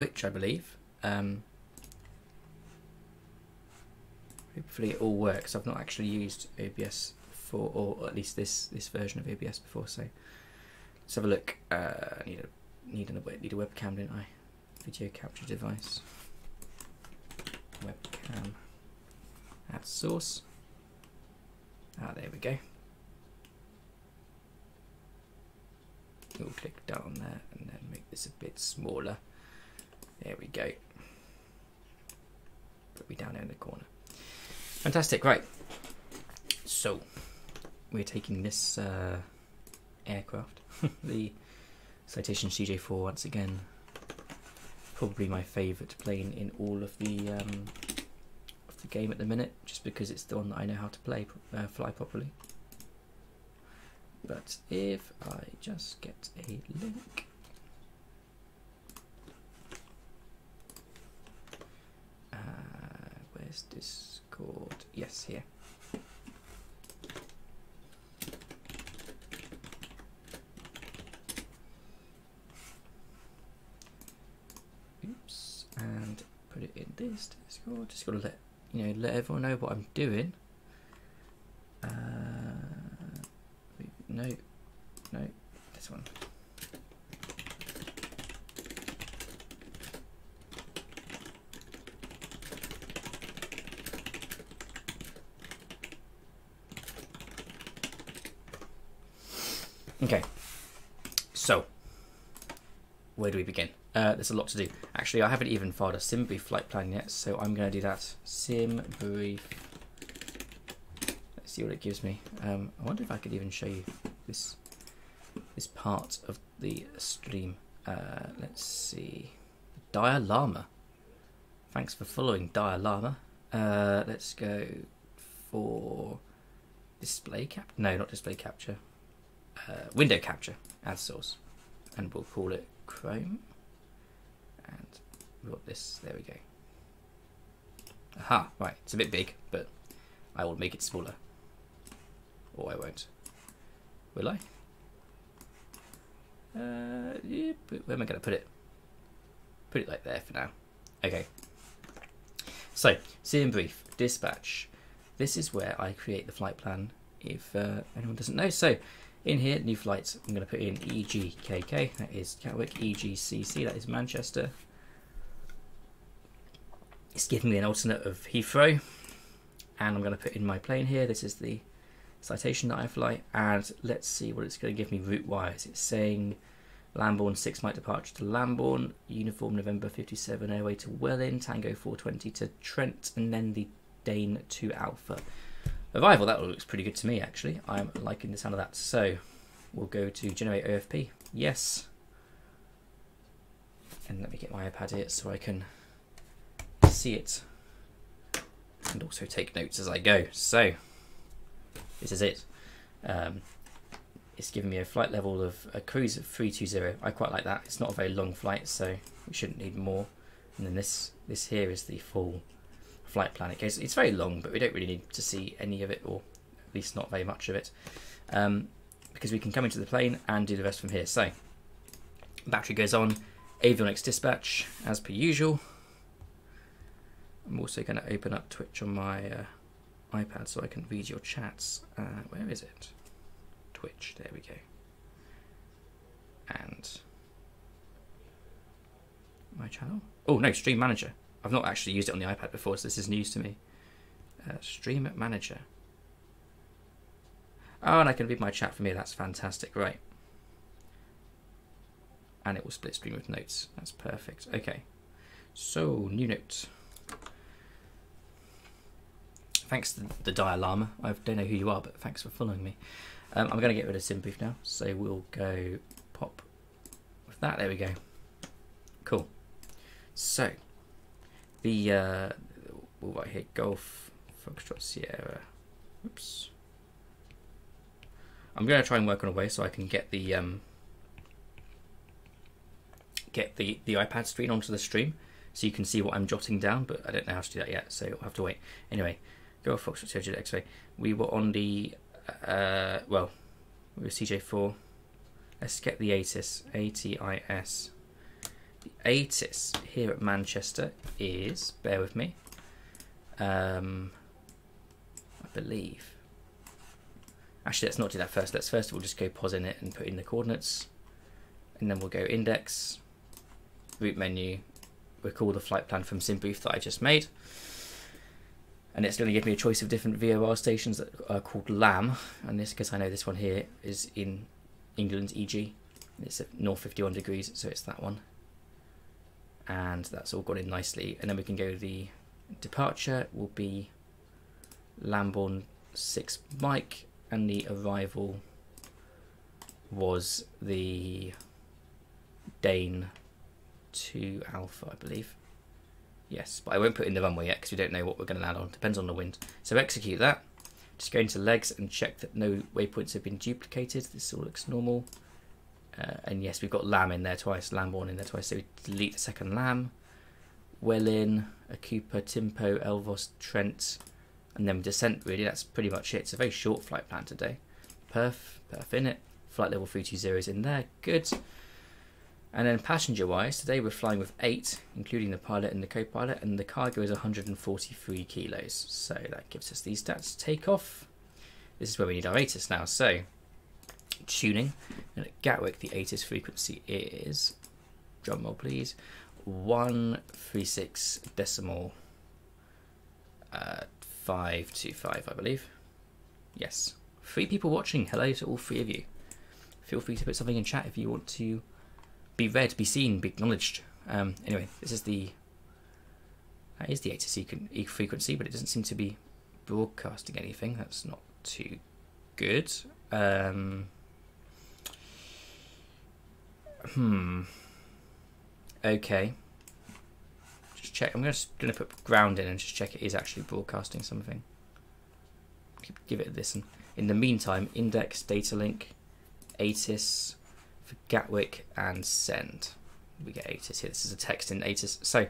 Twitch, I believe. Hopefully it all works. I've not actually used OBS before, or at least this version of OBS before. So let's have a look. I need a webcam, don't I? Video capture device. Webcam. Add source. There we go. We'll click down there and then make this a bit smaller. There we go. Put me down there in the corner. Fantastic, right. So, we're taking this aircraft, the Citation CJ4 once again. Probably my favourite plane in all of the game at the minute, just because it's the one that I know how to fly properly. But if I just get a link, where's Discord? Yes, here. Oops, and put it in this Discord. Just gotta let everyone know what I'm doing. No, this one. Okay, so where do we begin? There's a lot to do. Actually, I haven't even filed a sim brief flight plan yet, so I'm going to do that. Sim brief. Let's see what it gives me. I wonder if I could even show you this part of the stream. Let's see. Dire Llama. Thanks for following, Dire Llama. Let's go for display cap. No, not display capture. Window capture as source, and we'll call it Chrome. And we've got this. There we go. Aha! Right, it's a bit big, but I will make it smaller. Or I won't. Will I? Yeah, where am I going to put it? Put it like there for now. Okay. So, sim brief, dispatch. This is where I create the flight plan. If anyone doesn't know, so in here, new flights. I'm going to put in EGKK. That is Gatwick. EGCC. That is Manchester. It's giving me an alternate of Heathrow, and I'm going to put in my plane here. This is the citation that I fly, and let's see what it's going to give me route wise. It's saying Lambourne 6 might departure to Lambourne, uniform November 57 airway to Welling, Tango 420 to Trent, and then the Dane to Alpha. Arrival, that looks pretty good to me actually. I'm liking the sound of that. So we'll go to generate OFP. Yes. And let me get my iPad here so I can see it and also take notes as I go. So this is it. It's giving me a flight level of a cruise of 320. I quite like that. It's not a very long flight, so we shouldn't need more. And then this here is the full flight plan. It's very long, but we don't really need to see any of it, or at least not very much of it, because we can come into the plane and do the rest from here. So battery goes on, avionics dispatch as per usual. I'm also going to open up Twitch on my iPad so I can read your chats. Where is it? Twitch, there we go. And my channel. Oh no, Stream Manager. I've not actually used it on the iPad before, so this is news to me. Stream Manager. Oh, and I can read my chat from here. That's fantastic. Right. And it will split screen with notes. That's perfect. Okay. So, new note. Thanks to the Dire Llama. I don't know who you are, but thanks for following me. I'm going to get rid of sim brief now. So we'll go pop with that. There we go. Cool. So, the we'll write here Golf Foxtrot Sierra. Oops. I'm going to try and work on a way so I can get the iPad screen onto the stream, so you can see what I'm jotting down. But I don't know how to do that yet, so we'll have to wait. Anyway, Golf Foxtrot Sierra X-ray. We were on the well, we were CJ4. Let's get the ATIS. ATIS. The ATIS here at Manchester is, bear with me, I believe. Actually, let's not do that first. Let's first of all just go pause in it and put in the coordinates. And then we'll go index, route menu, recall the flight plan from SimBrief that I just made. And it's going to give me a choice of different VOR stations that are called LAM. And this, because I know this one here is in England's EG. It's at north 51 degrees, so it's that one. And that's all gone in nicely. And then we can go the departure will be Lambourne 6 Mike, and the arrival was the Dane 2 Alpha, I believe. Yes, but I won't put in the runway yet because we don't know what we're going to land on. Depends on the wind. So execute that. Just go into legs and check that no waypoints have been duplicated. This all looks normal. And yes, we've got Lamb in there twice, Lambourne in there twice. So we delete the second Lamb. Wellin, Akupa, Timpo, Elvos, Trent, and then descent. Really, that's pretty much it. It's a very short flight plan today. Perf in it. Flight level 320 is in there. Good. And then passenger-wise, today we're flying with 8, including the pilot and the co-pilot, and the cargo is 143 kilos. So that gives us these stats. Takeoff. This is where we need our ATIS now. So tuning, and at Gatwick the ATIS frequency is, drum roll please, 136.525, I believe. Yes. 3 people watching. Hello to all 3 of you. Feel free to put something in chat if you want to be read, be seen, be acknowledged. Anyway, that is the ATIS frequency, but it doesn't seem to be broadcasting anything. That's not too good. Okay. Just check. I'm just going to put ground in and just check it is actually broadcasting something. Give it a listen. In the meantime, index, data link, ATIS for Gatwick, and send. We get ATIS here. This is a text in ATIS. So,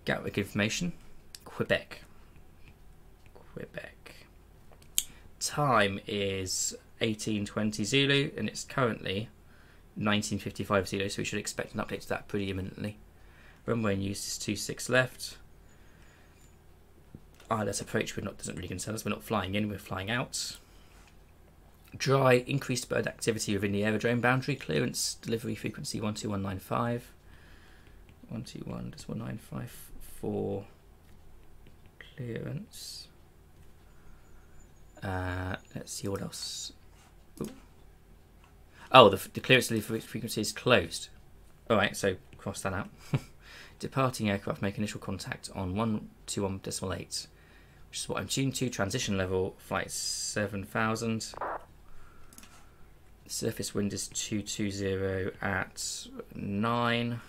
Gatwick information, Quebec. Time is 18:20 Zulu, and it's currently 19:55 Zulu, so we should expect an update to that pretty imminently. Runway in use is 26 left. ILS approach doesn't really concern us. We're not flying in, we're flying out. Dry, increased bird activity within the aerodrome boundary. Clearance, delivery frequency 12195. 121.195 for clearance. Let's see what else. Ooh. Oh, the clearance delivery frequency is closed. Alright, so cross that out. Departing aircraft make initial contact on 121.8, which is what I'm tuned to. Transition level, flight 7000. Surface wind is 220 at 9.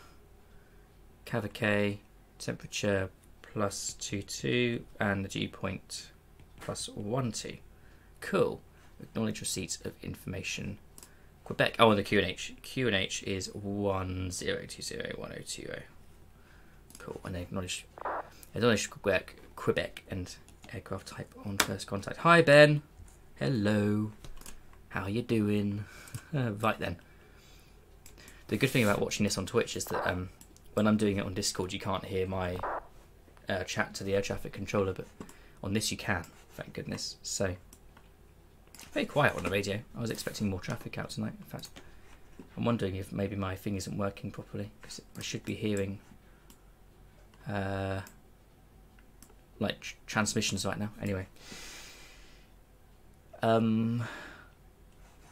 KVK, temperature plus 22, and the dew point plus 12. Cool. Acknowledge receipt of information. Quebec. Oh, and the QNH. QNH is 10201020. Cool. And acknowledge Quebec and aircraft type on first contact. Hi Ben. Hello. How you doing? Right then. The good thing about watching this on Twitch is that when I'm doing it on Discord, you can't hear my chat to the air traffic controller, but on this you can, thank goodness. So, very quiet on the radio. I was expecting more traffic out tonight. In fact, I'm wondering if maybe my thing isn't working properly, because I should be hearing like transmissions right now. Anyway.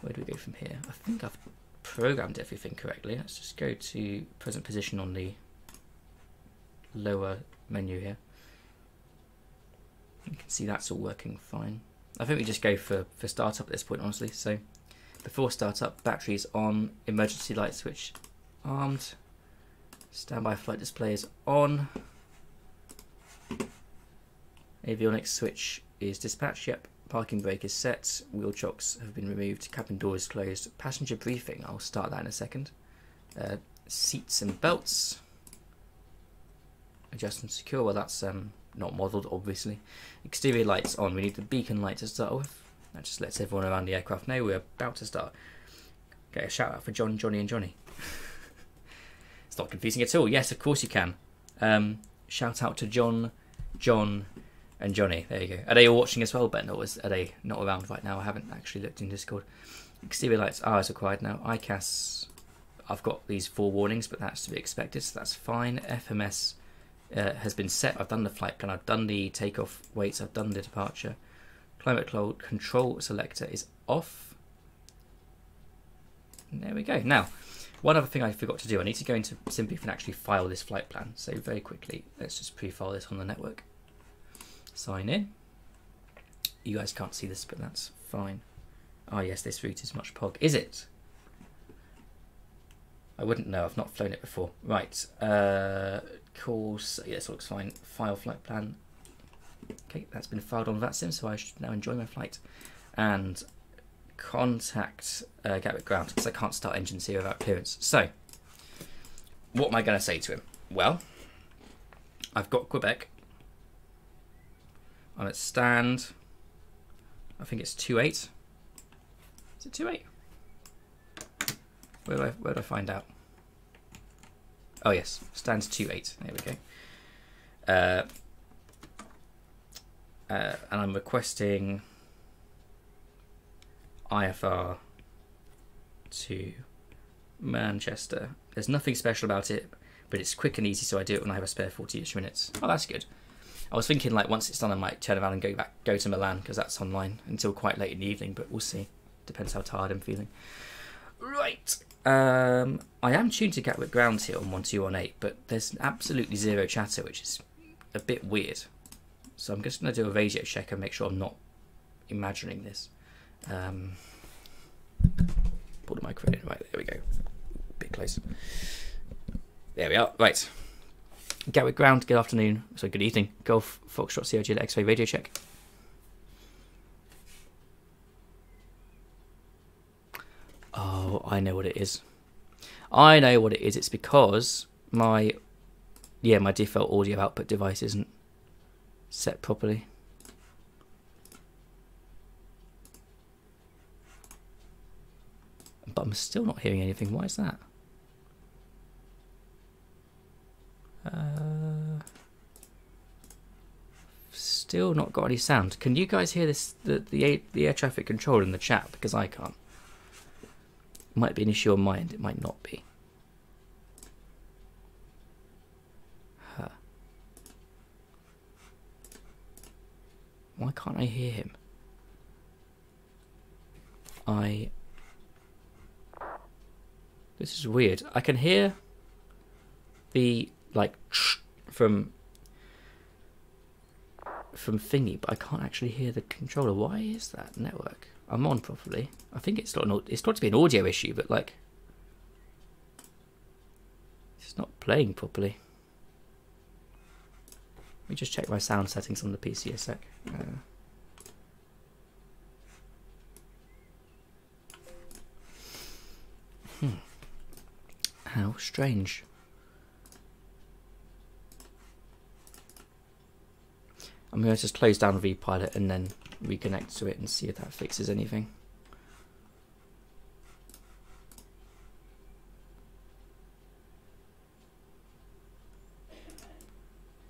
Where do we go from here? I think I've programmed everything correctly. Let's just go to present position on the lower menu here. You can see that's all working fine. I think we just go for startup at this point, honestly. So before startup, batteries on, emergency light switch armed, standby flight display is on, avionics switch is dispatched, yep. Parking brake is set, wheel chocks have been removed, cabin door is closed, passenger briefing, I'll start that in a second. Seats and belts, adjust and secure, well that's not modelled obviously. Exterior lights on, we need the beacon light to start with. That just lets everyone around the aircraft know we're about to start. Okay, a shout out for John, Johnny and Johnny. It's not confusing at all. Yes, of course you can. Shout out to John, and Johnny. There you go. Are they all watching as well, Ben, or are they not around right now? I haven't actually looked in Discord. Exterior lights are as required now. ICAS, I've got these 4 warnings, but that's to be expected, so that's fine. FMS has been set. I've done the flight plan. I've done the takeoff weights. I've done the departure. Climate control selector is off. And there we go. Now, one other thing I forgot to do. I need to go into SimPleaf and actually file this flight plan. So very quickly, let's just pre-file this on the network. Sign in. You guys can't see this, but that's fine. Oh yes, this route is much pog. Is it? I wouldn't know. I've not flown it before. Right. Course. Yes, looks fine. File flight plan. Okay, that's been filed on VATSIM, so I should now enjoy my flight. And contact Gatwick Ground, because I can't start engine 0 without clearance. So, what am I going to say to him? Well, I've got Quebec. I'm at stand. I think it's 28. Is it 28? Where do I find out? Oh yes, stands 28. There we go. And I'm requesting IFR to Manchester. There's nothing special about it, but it's quick and easy, so I do it when I have a spare 40-ish minutes. Oh, that's good. I was thinking like once it's done I might turn around and go to Milan, because that's online until quite late in the evening, but we'll see. Depends how tired I'm feeling. Right. I am tuned to Gatwick Ground here on 1218, but there's absolutely zero chatter, which is a bit weird. So I'm just going to do a radio check and make sure I'm not imagining this. Pull the microphone in. Right, there we go. A bit close. There we are. Right. Gatwick Ground, good afternoon. So good evening. Golf Foxtrot Sierra Juliet X-ray radio check. Oh, I know what it is. I know what it is. It's because my default audio output device isn't set properly. But I'm still not hearing anything. Why is that? Still not got any sound. Can you guys hear this? The air traffic control in the chat, because I can't. It might be an issue on my end. It might not be. Huh. Why can't I hear him? This is weird. I can hear the like from thingy, but I can't actually hear the controller. Why is that network? I'm on properly. I think it's got to be an audio issue, but like it's not playing properly. Let me just check my sound settings on the PC a sec. How strange. I'm going to just close down VPilot and then reconnect to it and see if that fixes anything.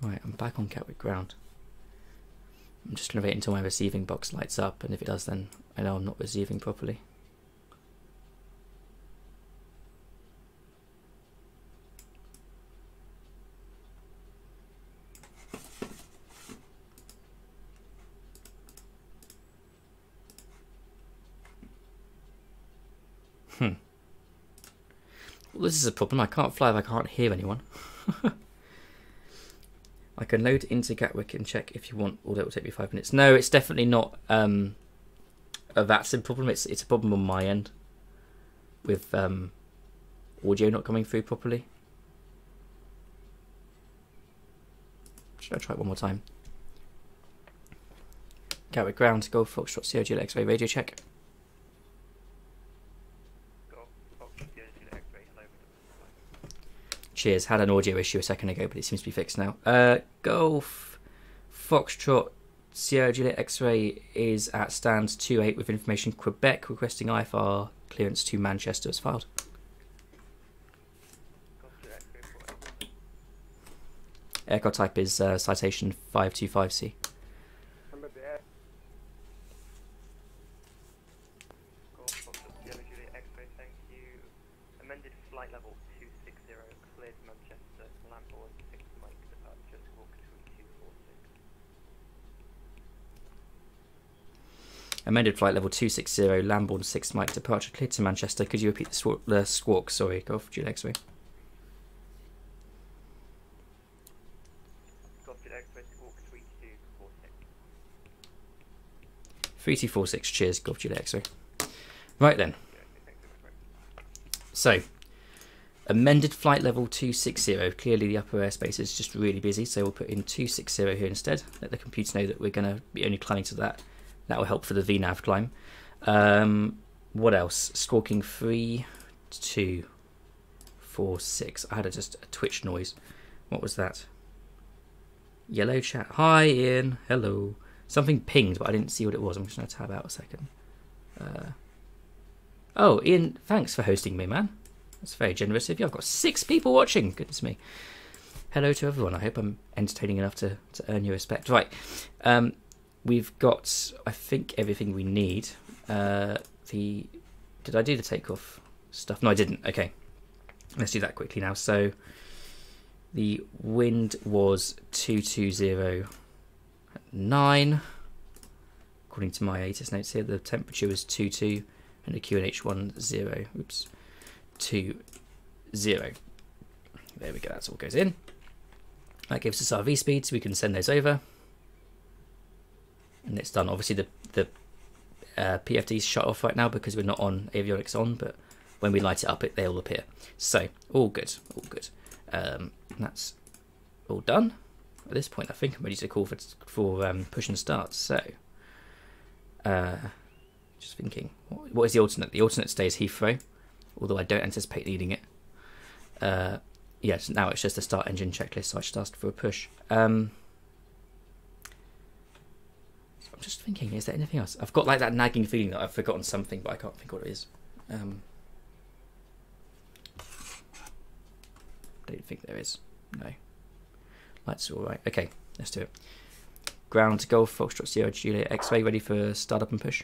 Right, I'm back on Gatwick Ground. I'm just going to wait until my receiving box lights up, and if it does, then I know I'm not receiving properly. Well, this is a problem. I can't fly if I can't hear anyone. I can load into Gatwick and check if you want, although it will take me 5 minutes. No, it's definitely not a VATSIM problem. It's a problem on my end with audio not coming through properly. Should I try it one more time? Gatwick Ground, Golf Foxtrot Sierra Juliet X-ray radio check. Cheers. Had an audio issue a second ago, but it seems to be fixed now. Golf Foxtrot Sierra Juliet X-ray is at stand 28 with information Quebec requesting IFR clearance to Manchester as filed. Aircraft type is citation 525C. Amended flight level 260, cleared Manchester, landboard 6 Mike, departure, squawk 3246. Amended flight level 260, landboard 6 Mike, departure, cleared to Manchester. Could you repeat the squawk? Sorry, Golf Juliet X-ray. Golf Juliet X-ray, squawk 3246. 3246, cheers, Golf Juliet X-ray. Right then. So, amended flight level 260. Clearly the upper airspace is just really busy, so we'll put in 260 here instead. Let the computer know that we're going to be only climbing to that. That will help for the VNAV climb. What else? Squawking 3246. I had just a twitch noise. What was that? Yellow chat. Hi Ian. Hello. Something pinged, but I didn't see what it was. I'm just going to tab out a second. Oh, Ian, thanks for hosting me, man. That's very generous of you. I've got 6 people watching. Goodness me. Hello to everyone. I hope I'm entertaining enough to earn your respect. Right. We've got, I think, everything we need. Did I do the takeoff stuff? No, I didn't. Okay. Let's do that quickly now. So, the wind was 220 at 9. According to my ATIS notes here, the temperature was 22. And the QNH 10, oops, 20. There we go, that's all goes in. That gives us our V speeds, we can send those over. And it's done. Obviously the PFD's shut off right now because we're not on avionics on, but when we light it up, they all appear. So, all good, all good. That's all done. At this point, I think I'm ready to call for push and start. So, just thinking, what is the alternate? The alternate stays Heathrow, although I don't anticipate needing it. Yes, now it's just a start engine checklist, so I just asked for a push. So I'm just thinking, is there anything else? I've got like that nagging feeling that I've forgotten something, but I can't think what it is. Don't think there is. No. Lights are all right. Okay, let's do it. Ground Golf Foxtrot Sierra Juliet X-ray ready for startup and push.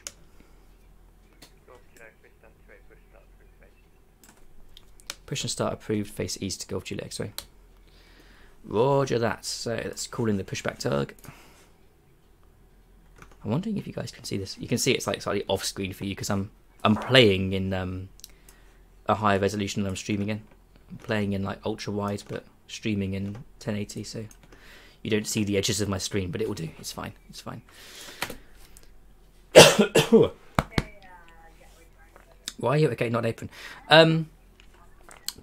Push and start approved, face east, Golf Juliet X-ray. Roger that. So let's call in the pushback tug. I'm wondering if you guys can see this. You can see it's like slightly off screen for you because I'm playing in a higher resolution than I'm streaming in. I'm playing in like ultra wide, but streaming in 1080, so you don't see the edges of my screen, but it will do. It's fine. It's fine. Why are you okay? Not an apron.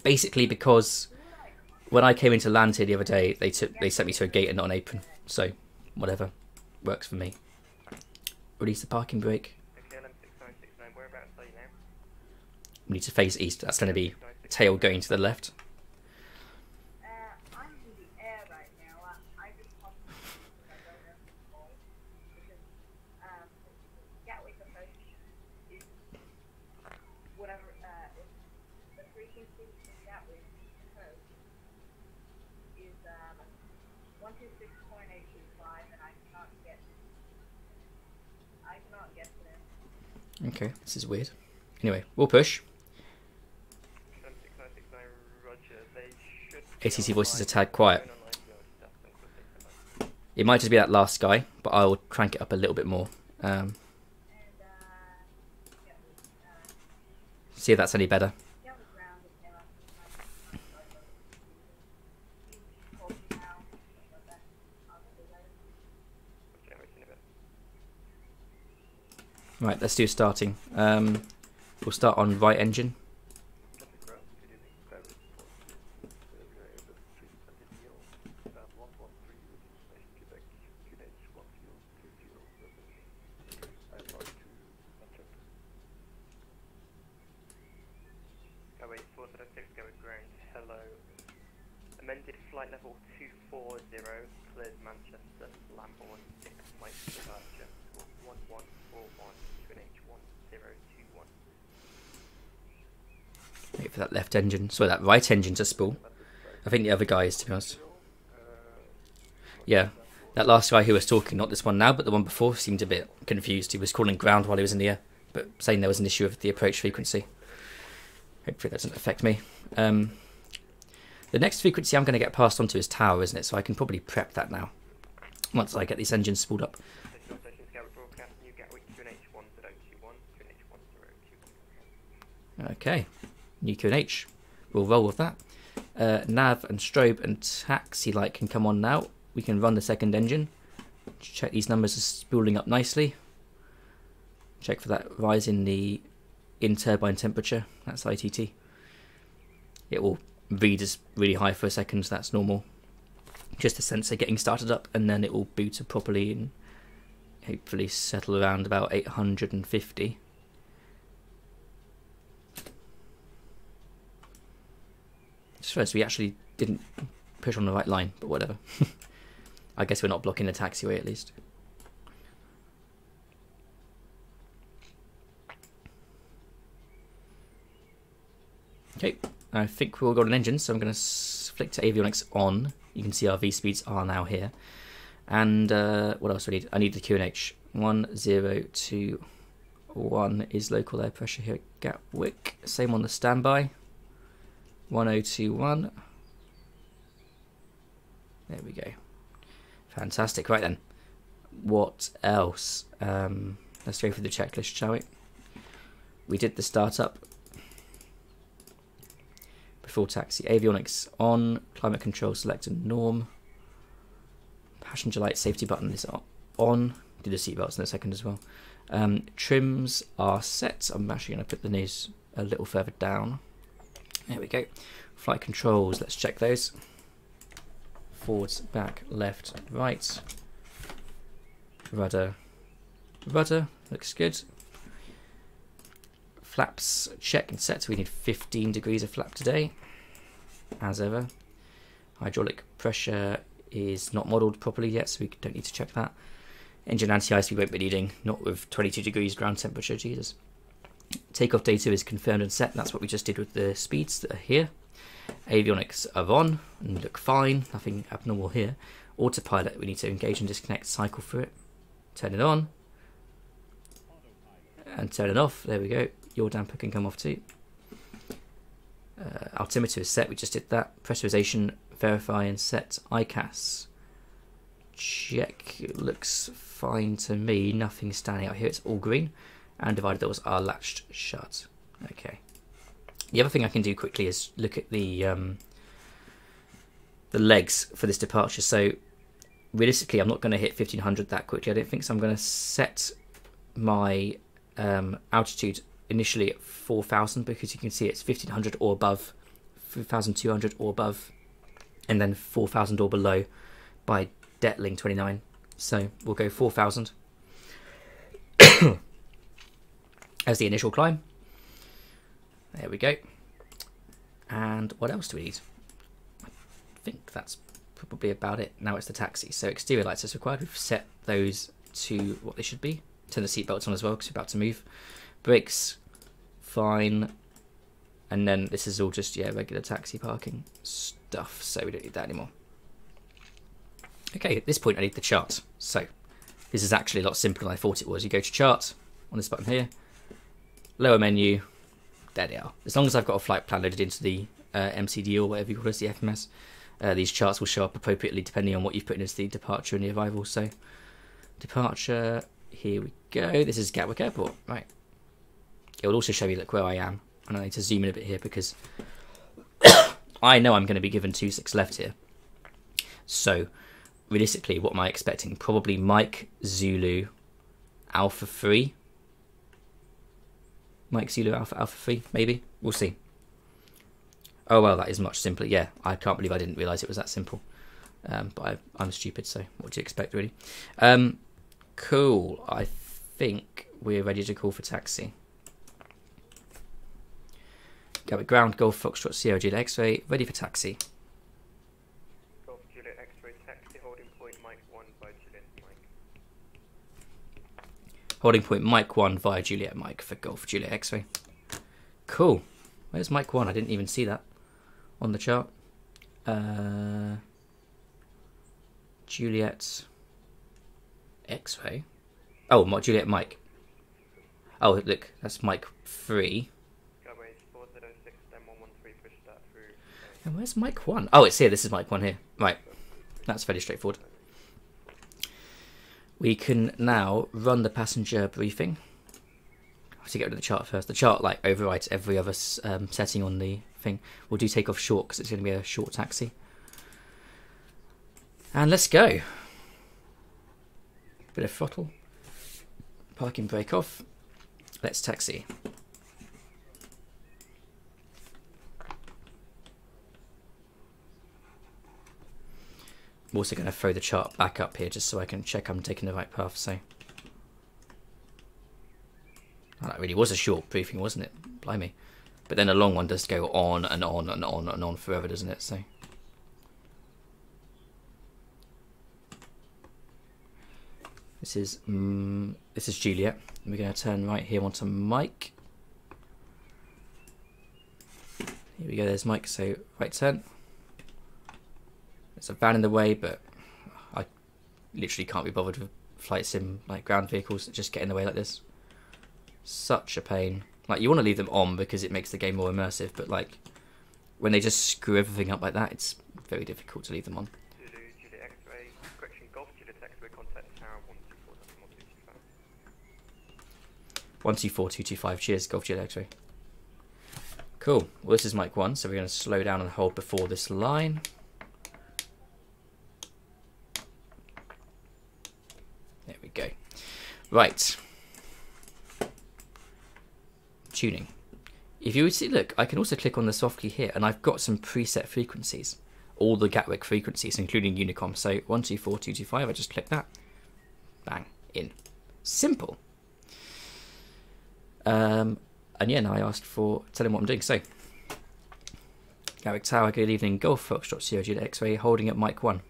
Basically because when I came into land here the other day, they sent me to a gate and not an apron. So whatever works for me. Release the parking brake. We need to face east. That's going to be tail going to the left. Okay, this is weird. Anyway, we'll push. ATC voice is a tad quiet. It might just be that last guy, but I'll crank it up a little bit more. See if that's any better. Right, let's do starting. We'll start on right engine. Amended flight level 240, cleared Manchester, landborne 6 Mike departure, 1141, QNH 1021. Wait for that left engine, sorry, that right engine to spool. I think the other guy is, to be honest. Yeah, that last guy who was talking, not this one now, but the one before, seemed a bit confused. He was calling ground while he was in the air, but saying there was an issue with the approach frequency. Hopefully that doesn't affect me. The next frequency I'm going to get passed on to is tower, isn't it? So I can probably prep that now, once I get these engines spooled up. Okay, new QNH. We'll roll with that. Nav and strobe and taxi light can come on now. We can run the second engine. Check these numbers are spooling up nicely. Check for that rise in the in-turbine temperature. That's ITT. It will read as really high for a second, so that's normal. Just the sensor getting started up, and then it will boot properly and hopefully settle around about 850. Just first, we actually didn't push on the right line, but whatever. I guess we're not blocking the taxiway at least. Okay, I think we've all got an engine, so I'm going to flick to avionics on. You can see our V speeds are now here. And what else do I need? I need the QNH. 1021 is local air pressure here at Gatwick. Same on the standby. 1021. There we go. Fantastic. Right then. What else? Let's go through the checklist, shall we? We did the startup. Before taxi. Avionics on. Climate control selected norm. Passenger light safety button is on. Do the seatbelts in a second as well. Trims are set. I'm actually going to put the nose a little further down. There we go. Flight controls, let's check those. Forwards, back, left, right. Rudder, looks good. Flaps, check and set. We need 15 degrees of flap today, as ever. Hydraulic pressure is not modelled properly yet, so we don't need to check that. Engine anti-ice we won't be needing, not with 22 degrees ground temperature, Jesus. Takeoff data is confirmed and set. That's what we just did with the speeds that are here. Avionics are on and look fine. Nothing abnormal here. Autopilot, we need to engage and disconnect, cycle through it. Turn it on. And turn it off. There we go. Your damper can come off too. Altimeter is set. We just did that. Pressurization, verify and set. ICAS. Check. It looks fine to me. Nothing standing out here. It's all green. And divider doors are latched shut. Okay. The other thing I can do quickly is look at the legs for this departure. So realistically, I'm not going to hit 1500 that quickly. I don't think so. I'm going to set my altitude initially at 4000 because you can see it's 1500 or above, 5200 or above, and then 4000 or below by Detling 29. So we'll go 4000. As the initial climb. There we go. And what else do we need? I think that's probably about it. Now it's the taxi. So exterior lights as required. We've set those to what they should be. Turn the seatbelts on as well because we're about to move. Brakes, fine. And then this is all just, yeah, regular taxi parking stuff. So we don't need that anymore. Okay, at this point I need the chart. So this is actually a lot simpler than I thought it was. You go to chart on this button here. Lower menu, there they are. As long as I've got a flight plan loaded into the MCD or whatever you call it, the FMS, these charts will show up appropriately depending on what you've put in as the departure and the arrival. So, departure, here we go. This is Gatwick Airport, right. It will also show you, look, where I am. And I need to zoom in a bit here because I know I'm going to be given 26 left here. So, realistically, what am I expecting? Probably Mike Zulu Alpha 3. Mike Zulu Alpha 3, maybe? We'll see. Oh, well, that is much simpler. Yeah, I can't believe I didn't realise it was that simple. But I'm stupid, so what do you expect, really? Cool. I think we're ready to call for taxi. Gatwick Ground, Golf Foxtrot, Sierra Juliet X-ray, ready for taxi. Golf Juliet X-ray taxi, holding point Mike 1 by Juliet Mike. Holding point Mike 1 via Juliet Mike for Golf Juliet X-ray. Cool. Where's Mike 1? I didn't even see that on the chart. Juliet X-ray. Oh, Juliet Mike. Oh, look, that's Mike 3. Gateway 406, then 113, push that through. And where's Mike 1? Oh, it's here. This is Mike 1 here. Right. That's fairly straightforward. We can now run the passenger briefing. I have to get rid of the chart first. The chart like overrides every other setting on the thing. We'll do takeoff short because it's going to be a short taxi. And let's go. Bit of throttle. Parking brake off. Let's taxi. I'm also going to throw the chart back up here just so I can check I'm taking the right path. So oh, that really was a short briefing, wasn't it? Blimey. But then a long one does go on and on and on and on forever, doesn't it? So this is Juliet. We're going to turn right here onto Mike. Here we go. There's Mike. So right turn. There's a van in the way, but I literally can't be bothered with flight sim like ground vehicles that just get in the way like this. Such a pain. Like, you want to leave them on because it makes the game more immersive, but like when they just screw everything up like that, it's very difficult to leave them on. Juliet X-ray, correction, Golf Juliet X-ray, contact tower 124.225. 124225. Cheers, Golf Jet X-ray. Cool. Well, this is Mike 1, so we're going to slow down and hold before this line. There we go. Right. Tuning. If you would see, look, I can also click on the soft key here, and I've got some preset frequencies. All the Gatwick frequencies, including Unicom. So 124225, I just click that. Bang. In. Simple. And yeah, now I asked for telling what I'm doing. So, Gatwick Tower, good evening. Golf Foxtrot Sierra Juliet X-ray, holding at Mike 1.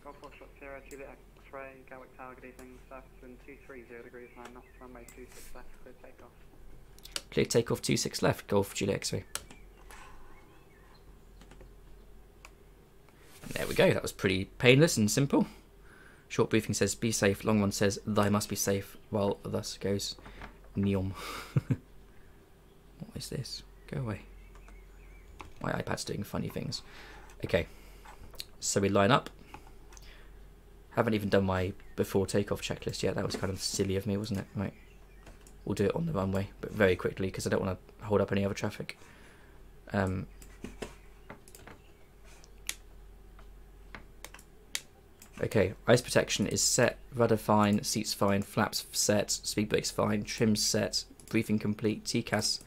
Golf Foxtrot Sierra Juliet X-ray, Gatwick Tower, good evening. Surface wind 230 degrees 9 knots, runway 26 left, clear takeoff. Clear takeoff 26 left, Golf Juliet X-ray. And there we go. That was pretty painless and simple. Short briefing says be safe. Long one says thy must be safe. While thus goes Neom. What is this? Go away. My iPad's doing funny things. Okay. So we line up. Haven't even done my before takeoff checklist yet. That was kind of silly of me, wasn't it? Right. We'll do it on the runway, but very quickly because I don't want to hold up any other traffic. Okay, ice protection is set, rudder fine, seats fine, flaps set, speed brakes fine, trims set, briefing complete, TCAS,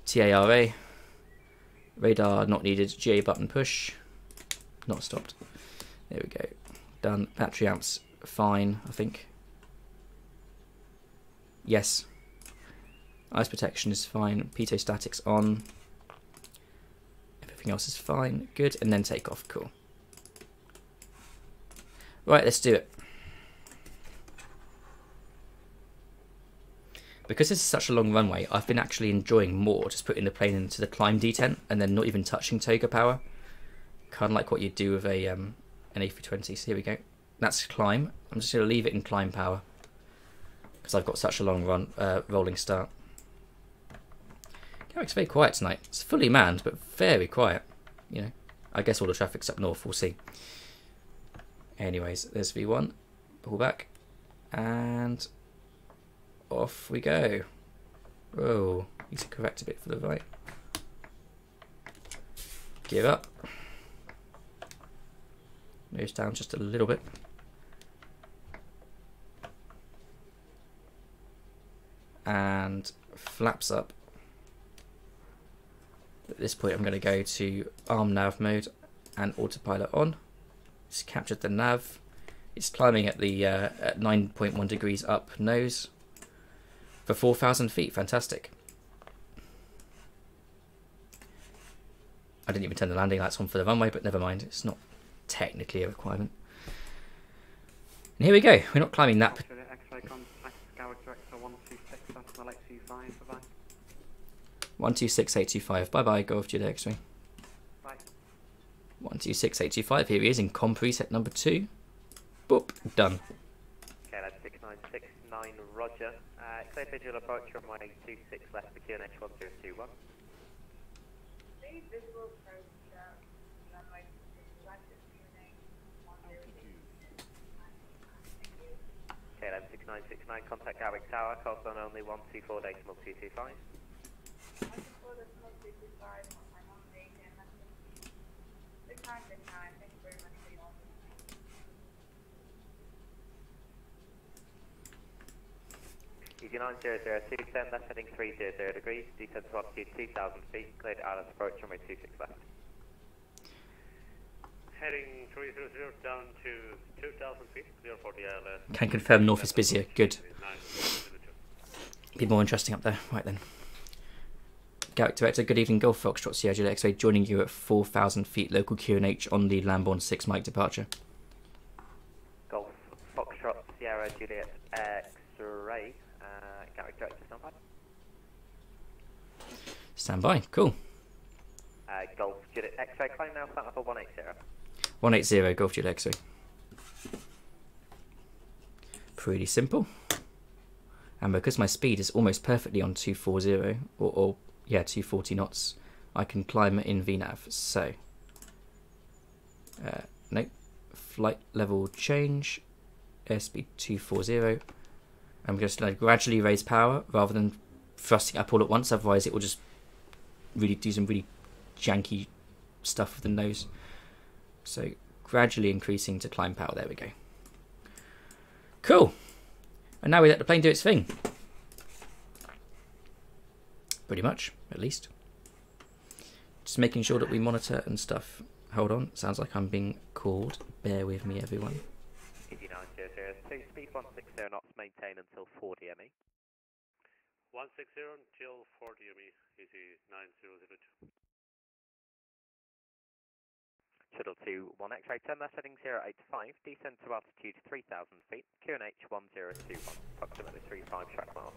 TARA, radar not needed, GA button push, not stopped. There we go. Done. Battery amps fine, I think. Yes. Ice protection is fine, pitot statics on. Everything else is fine, good, and then take off, cool. Right, let's do it. Because this is such a long runway, I've been actually enjoying more just putting the plane into the climb detent and then not even touching toga power. Kind of like what you do with a an A320. So here we go. That's climb. I'm just going to leave it in climb power because I've got such a long rolling start. Gatwick's very quiet tonight. It's fully manned, but very quiet. You know, I guess all the traffic's up north. We'll see. Anyways, there's V1, pull back, and off we go. Whoa, need to correct a bit for the right. Gear up. Nose down just a little bit. And flaps up. At this point I'm going to go to arm nav mode and autopilot on. It's captured the nav. It's climbing at the at 9.1 degrees up nose for 4,000 feet. Fantastic. I didn't even turn the landing lights on for the runway, but never mind. It's not technically a requirement. And here we go. We're not climbing that. X-ray contact Gatwick director 126, that's my 825, bye-bye. 126825. Bye bye, Golf Juliet X-ray. Bye. 126.825. Here he is in com preset number 2. Boop, done. Okay, that's 6969, roger. Clear visual approach from 1826 left for QNH 1021. Okay, then 6969, contact Gatwick Tower, calls on only 124.225. EG9002, descend left heading 300 degrees, descend to altitude 2,000 feet, cleared island approach runway 26 left. Heading 300 down to 2,000 feet, clear for the ILS. Can confirm north is busier. Good. Be more interesting up there. Right then. Gatwick Director, good evening. Golf Foxtrot Sierra Juliet X-ray joining you at 4,000 feet local QNH on the Lambourne 6 Mike departure. Golf Foxtrot Sierra Juliet X-ray, Gatwick Director, stand by. Stand by. Cool. Golf Juliet X-ray, climb now, start level 180. 180 Golf Juliet X-ray. Pretty simple. And because my speed is almost perfectly on 240, or yeah, 240 knots, I can climb in VNAV. So, nope, flight level change, airspeed 240. I'm just going to gradually raise power rather than thrusting up all at once, otherwise it will just really do some really janky stuff with the nose. So, gradually increasing to climb power, there we go. Cool. And now we let the plane do its thing. Pretty much, at least. Just making sure that we monitor and stuff. Hold on, sounds like I'm being called. Bear with me, everyone. EG9002, speed 160 knots, maintain until 40 ME. 160 until 40 ME, EG9002. Shuttle 2, 1 X-ray, turn left heading 085, descend to altitude 3,000 feet, QNH 1021, approximately 35 track miles.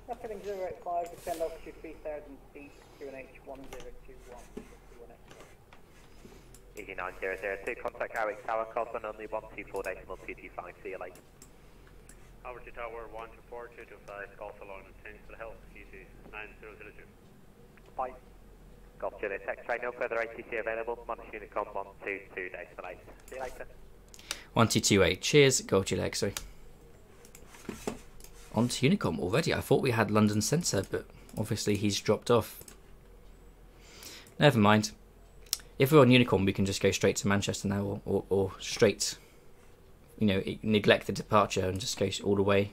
Left heading 085, descend altitude 3,000 feet, QNH 1021, EG9002, contact Gatwick Tower, calls on only 124.225, see you later. Altitude Tower 124.225, calls along and change to the health, EG9002. Bye. Golf Juliet X-ray, no further ATC available, Monash Unicom 122 days for later. See you later. 1228, cheers, Golf Juliet X-ray. On to Unicom already. I thought we had London Centre, but obviously he's dropped off. Never mind. If we're on Unicom, we can just go straight to Manchester now, or straight, you know, neglect the departure and just go all the way.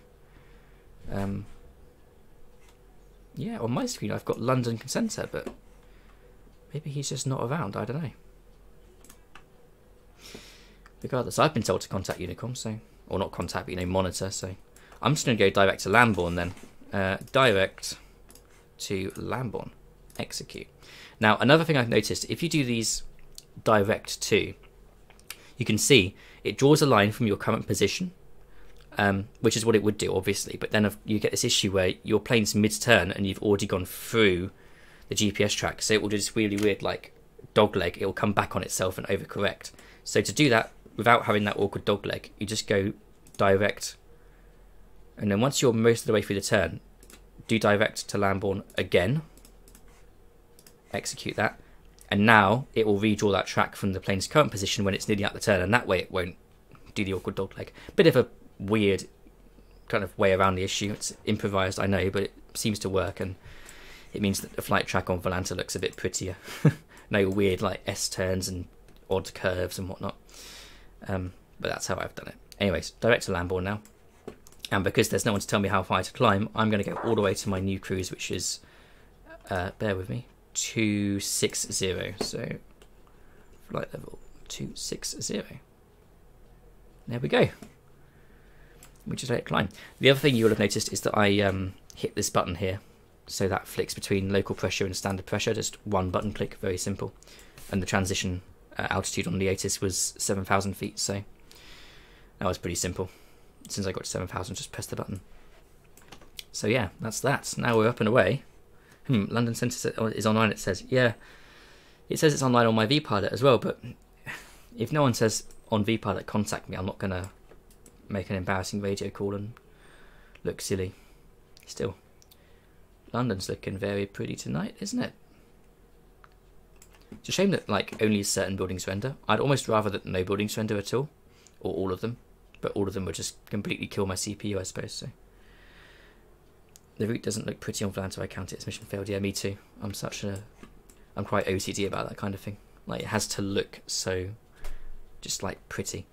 Yeah, on my screen I've got London Centre, but maybe he's just not around, I don't know. Regardless, I've been told to contact Unicom, so, or not contact, but, you know, monitor, so I'm just going to go direct to Lambourne then. Direct to Lambourne. Execute. Now, another thing I've noticed, if you do these direct to, you can see it draws a line from your current position, which is what it would do, obviously, but then you get this issue where your plane's mid-turn and you've already gone through the GPS track, so it will do this really weird, like, dog leg. It will come back on itself and overcorrect. So to do that, without having that awkward dog leg, you just go direct, and then once you're most of the way through the turn, do direct to Lambourne again, execute that, and now it will redraw that track from the plane's current position when it's nearly at the turn, and that way it won't do the awkward dog leg. Bit of a weird kind of way around the issue. It's improvised, I know, but it seems to work, and it means that the flight track on Volanta looks a bit prettier. No weird like S-turns and odd curves and whatnot. But that's how I've done it. Anyways, direct to Lambourne now. And because there's no one to tell me how high to climb, I'm going to go all the way to my new cruise, which is, bear with me, 260. So, flight level 260. There we go. We just let it climb. The other thing you will have noticed is that I hit this button here. So that flicks between local pressure and standard pressure, just one button click, very simple. And the transition altitude on the Otis was 7,000 feet, so that was pretty simple. Since I got to 7,000, just press the button. So yeah, that's that. Now we're up and away. London Centre is online, it says. Yeah, It says it's online on my VPilot as well, but if no one says on VPilot contact me, I'm not going to make an embarrassing radio call and look silly. Still, London's looking very pretty tonight, isn't it? It's a shame that like only certain buildings render. I'd almost rather that no buildings render at all, or all of them, but all of them would just completely kill my CPU, I suppose. So the route doesn't look pretty on Volanto. I count it as mission failed. Yeah, me too. I'm quite OCD about that kind of thing. Like, it has to look so just like pretty.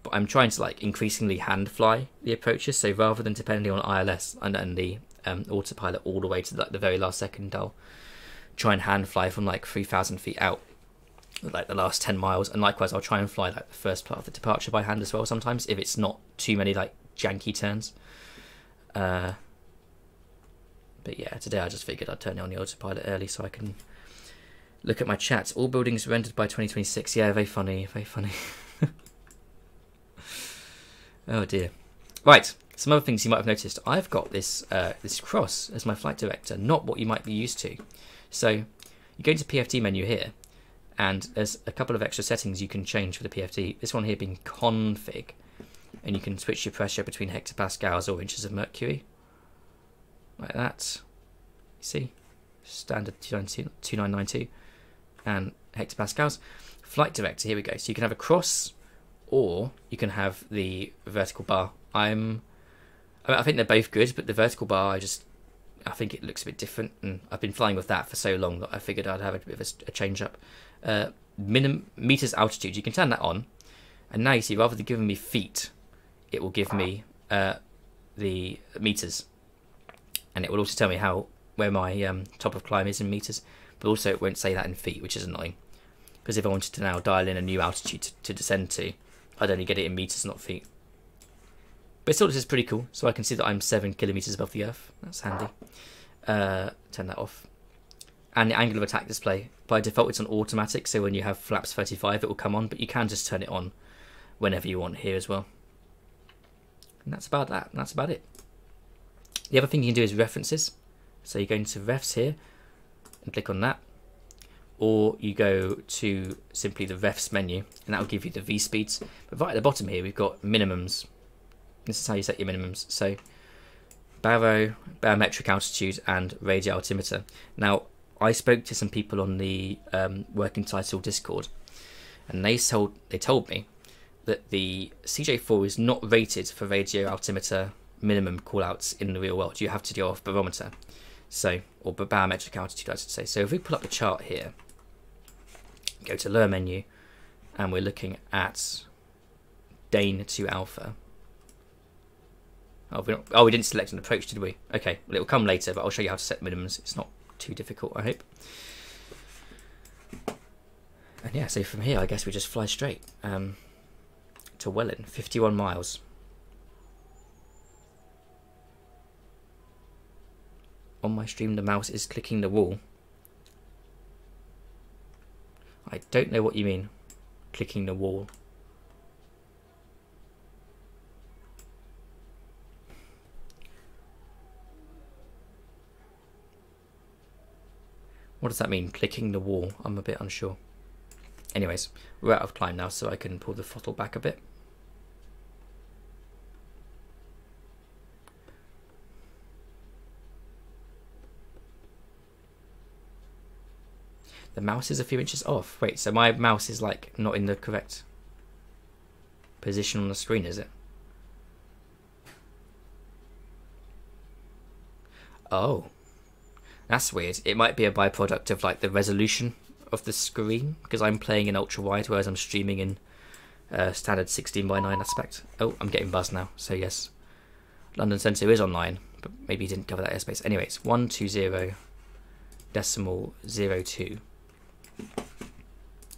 But I'm trying to like increasingly hand fly the approaches, so rather than depending on ILS and the autopilot all the way to like the very last second, I'll try and hand fly from like 3,000 feet out, like the last 10 miles, and likewise I'll try and fly like the first part of the departure by hand as well sometimes, if it's not too many like janky turns. But yeah, today I just figured I'd turn on the autopilot early so I can look at my chat. All buildings rendered by 2026. Yeah, very funny, very funny. Oh dear. Right, some other things you might have noticed. I've got this this cross as my flight director, not what you might be used to. So you go into PFD menu here, and there's a couple of extra settings you can change for the PFD. This one here being config, and you can switch your pressure between hectopascals or inches of mercury, like that. You see, standard 2992 and hectopascals. Flight director, here we go. So you can have a cross, or you can have the vertical bar. I think they're both good, but the vertical bar, I think it looks a bit different, and I've been flying with that for so long that I figured I'd have a bit of a change up. Meters altitude, you can turn that on, and now you see rather than giving me feet, it will give me the meters, and it will also tell me where my top of climb is in meters, but also it won't say that in feet, which is annoying, because if I wanted to now dial in a new altitude to descend to, I'd only get it in meters, not feet. But still, this is pretty cool, so I can see that I'm 7 kilometers above the Earth. That's handy. Turn that off. And the angle of attack display, by default it's on automatic, so when you have flaps 35 it will come on, but you can just turn it on whenever you want here as well. And that's about that. That's about it. The other thing you can do is references. So you go into refs here and click on that, or you go to simply the refs menu, and that will give you the V speeds. But right at the bottom here we've got minimums. This is how you set your minimums. So barometric altitude and radial altimeter. Now I spoke to some people on the Working Title Discord, and they told me that the CJ4 is not rated for radial altimeter minimum callouts in the real world. You have to go off barometer, so, or barometric altitude I should say. So if we pull up the chart here, go to lower menu, and we're looking at Dane to Alpha. Oh, we didn't select an approach, did we? Okay, well, it will come later, but I'll show you how to set minimums. It's not too difficult, I hope. And yeah, so from here, I guess we just fly straight to Welling, 51 miles. On my stream, the mouse is clicking the wall. I don't know what you mean, clicking the wall. What does that mean, clicking the wall? I'm a bit unsure. Anyways, we're out of climb now, so I can pull the throttle back a bit. The mouse is a few inches off. Wait, so my mouse is like not in the correct position on the screen, is it? Oh. That's weird. It might be a byproduct of like the resolution of the screen, because I'm playing in ultra wide whereas I'm streaming in standard 16:9 aspect. Oh, I'm getting buzzed now. So yes, London Centre is online, but maybe you didn't cover that airspace. Anyways, 120.02.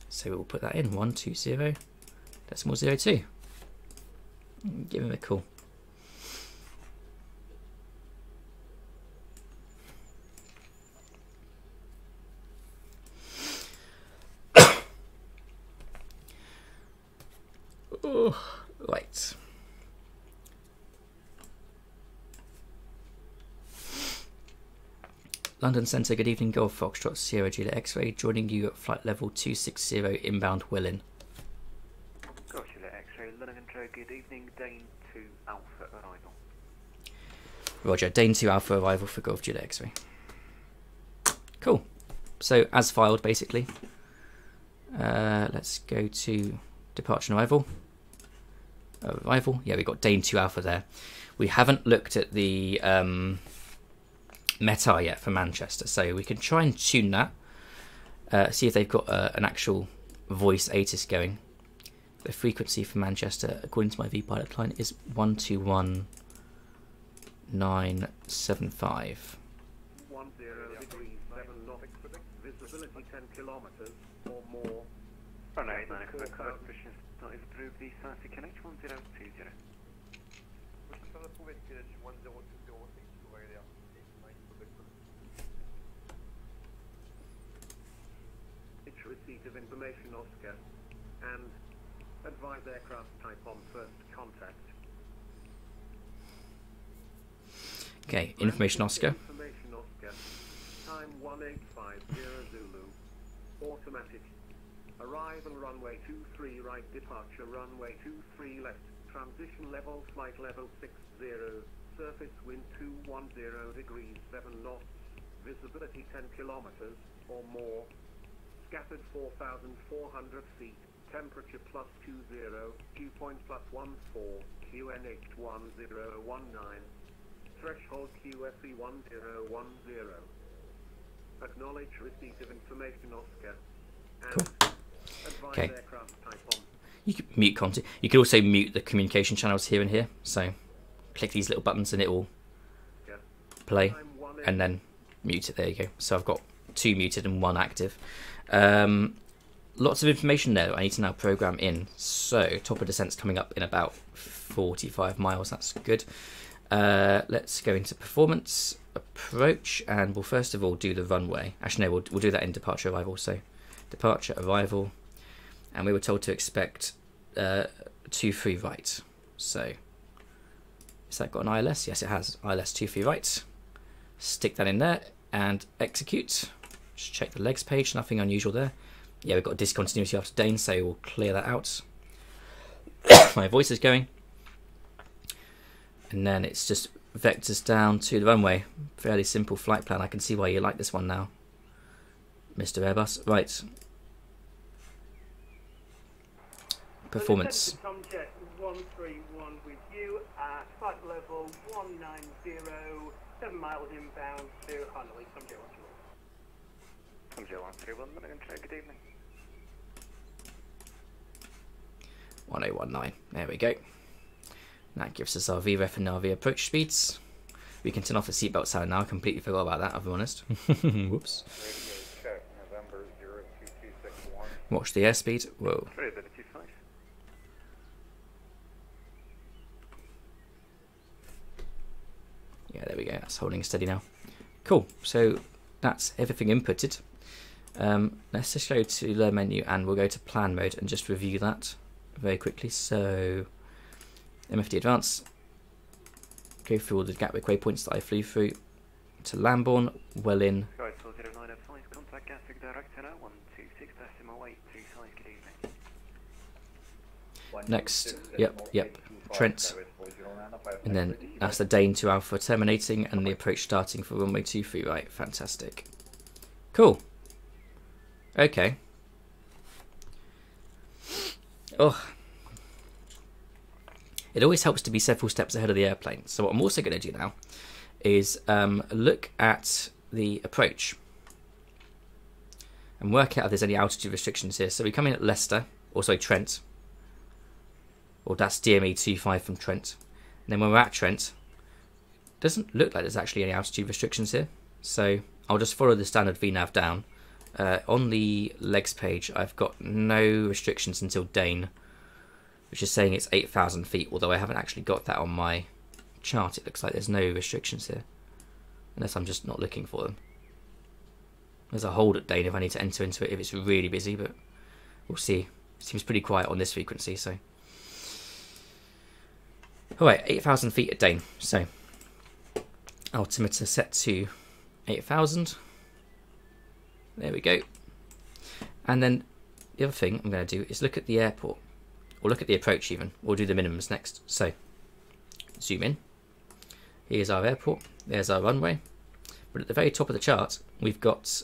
So we'll put that in 120.02. Give him a call. Right. London Centre, good evening, Golf Foxtrot Sierra Juliet X-Ray, joining you at flight level 260 inbound Welling. Golf Juliet X-Ray, London Intro, good evening, Dane 2 Alpha arrival. Roger, Dane 2 Alpha arrival for Golf Juliet X-Ray. Cool. So, as filed, basically. Let's go to departure and arrival. Arrival, yeah, we've got Dane 2 Alpha there. We haven't looked at the METAR yet for Manchester, so we can try and tune that. See if they've got an actual voice ATIS going. The frequency for Manchester, according to my vPilot client, is 121975. 10 degrees 7 knots, visibility 10 kilometers or more. Oh no, no, pushing not is approved, the Science Connect 1020. It's receipt of information Oscar and advise aircraft type on first contact. Okay, information Oscar. Information Oscar. Time 1850 Zulu. Automatic. Arrival runway 23 right, departure runway 23 left. Transition level flight level 60. Surface wind 210 degrees 7 knots. Visibility 10 kilometers or more. Scattered 4,400 feet. Temperature plus 20. Dew point plus 14. QNH 1019. Threshold QFE 1010. Acknowledge receipt of information Oscar. And advise Okay. aircraft type on. You can mute content. You can also mute the communication channels here and here. So click these little buttons and it will play, Time 18. and then mute it. There you go. So I've got 2 muted and 1 active. Lots of information there I need to now program in. So top of descent's coming up in about 45 miles. That's good. Let's go into performance approach, and we'll first of all do the runway. Actually, no, we'll do that in departure arrival. So departure arrival, and we were told to expect 23 right. So has that got an ILS? Yes, it has. ILS 23 right. Stick that in there and execute. Just check the legs page. Nothing unusual there. Yeah, we've got a discontinuity after Dane, so we'll clear that out. My voice is going. And then it's just vectors down to the runway. Fairly simple flight plan. I can see why you like this one now, Mr. Airbus. Right. Performance. Tomjet 131 with you at flight level 190, 7 miles inbound to Honolulu. Tomjet 131, London Intro, good evening. 1019. There we go. That gives us our VREF and RV approach speeds. We can turn off the seatbelt sound now. I completely forgot about that, I'll be honest. Whoops. Check, November 02261. Watch the airspeed. Whoa. Variability 5. Yeah, there we go. That's holding steady now. Cool. So that's everything inputted. Let's just go to the menu and we'll go to plan mode and just review that very quickly. So MFD Advance, go through all the Gatwick waypoints that I flew through to Lambourne, Welling. Sky 40905, contact Gatwick director now, 126.08, 25, good evening. Next, yep, Trent. And then that's the Dane to Alpha terminating and the approach starting for runway 23 right. Fantastic. Cool. Okay. Oh. It always helps to be several steps ahead of the airplane. So what I'm also going to do now is look at the approach and work out if there's any altitude restrictions here. So we come in at Leicester, also Trent, or that's DME 25 from Trent. And then when we're at Trent, it doesn't look like there's actually any altitude restrictions here. So I'll just follow the standard VNAV down. On the legs page, I've got no restrictions until Dane, which is saying it's 8,000 feet, although I haven't actually got that on my chart. It looks like there's no restrictions here, unless I'm just not looking for them. There's a hold at Dane if I need to enter into it if it's really busy, but we'll see. It seems pretty quiet on this frequency, so. Alright, 8,000 feet at Dane, so altimeter set to 8,000. There we go. And then the other thing I'm going to do is look at the airport, or look at the approach even. We'll do the minimums next. So zoom in. Here's our airport. There's our runway. But at the very top of the chart, we've got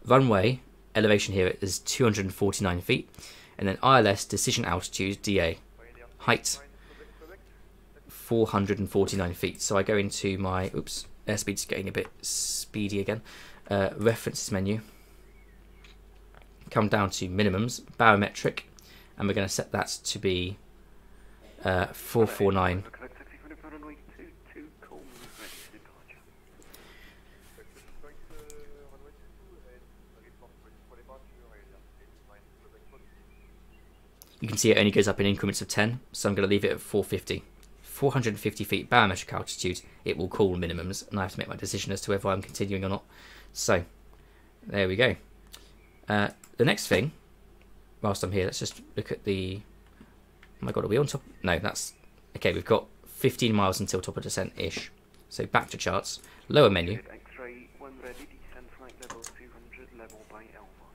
runway elevation here is 249 feet, and then ILS decision altitude DA height 449 feet. So I go into my airspeed's getting a bit speedy again. References menu. Come down to minimums, barometric, and we're going to set that to be 449. You can see it only goes up in increments of 10, so I'm going to leave it at 450. 450 feet barometric altitude, it will call minimums, and I have to make my decision as to whether I'm continuing or not. So, there we go. The next thing, whilst I'm here, let's just look at the... Oh my god, are we on top? No, that's... Okay, we've got 15 miles until top of descent-ish. So back to charts, lower menu. X-ray, when ready, descend flight level 200, level by Alpha.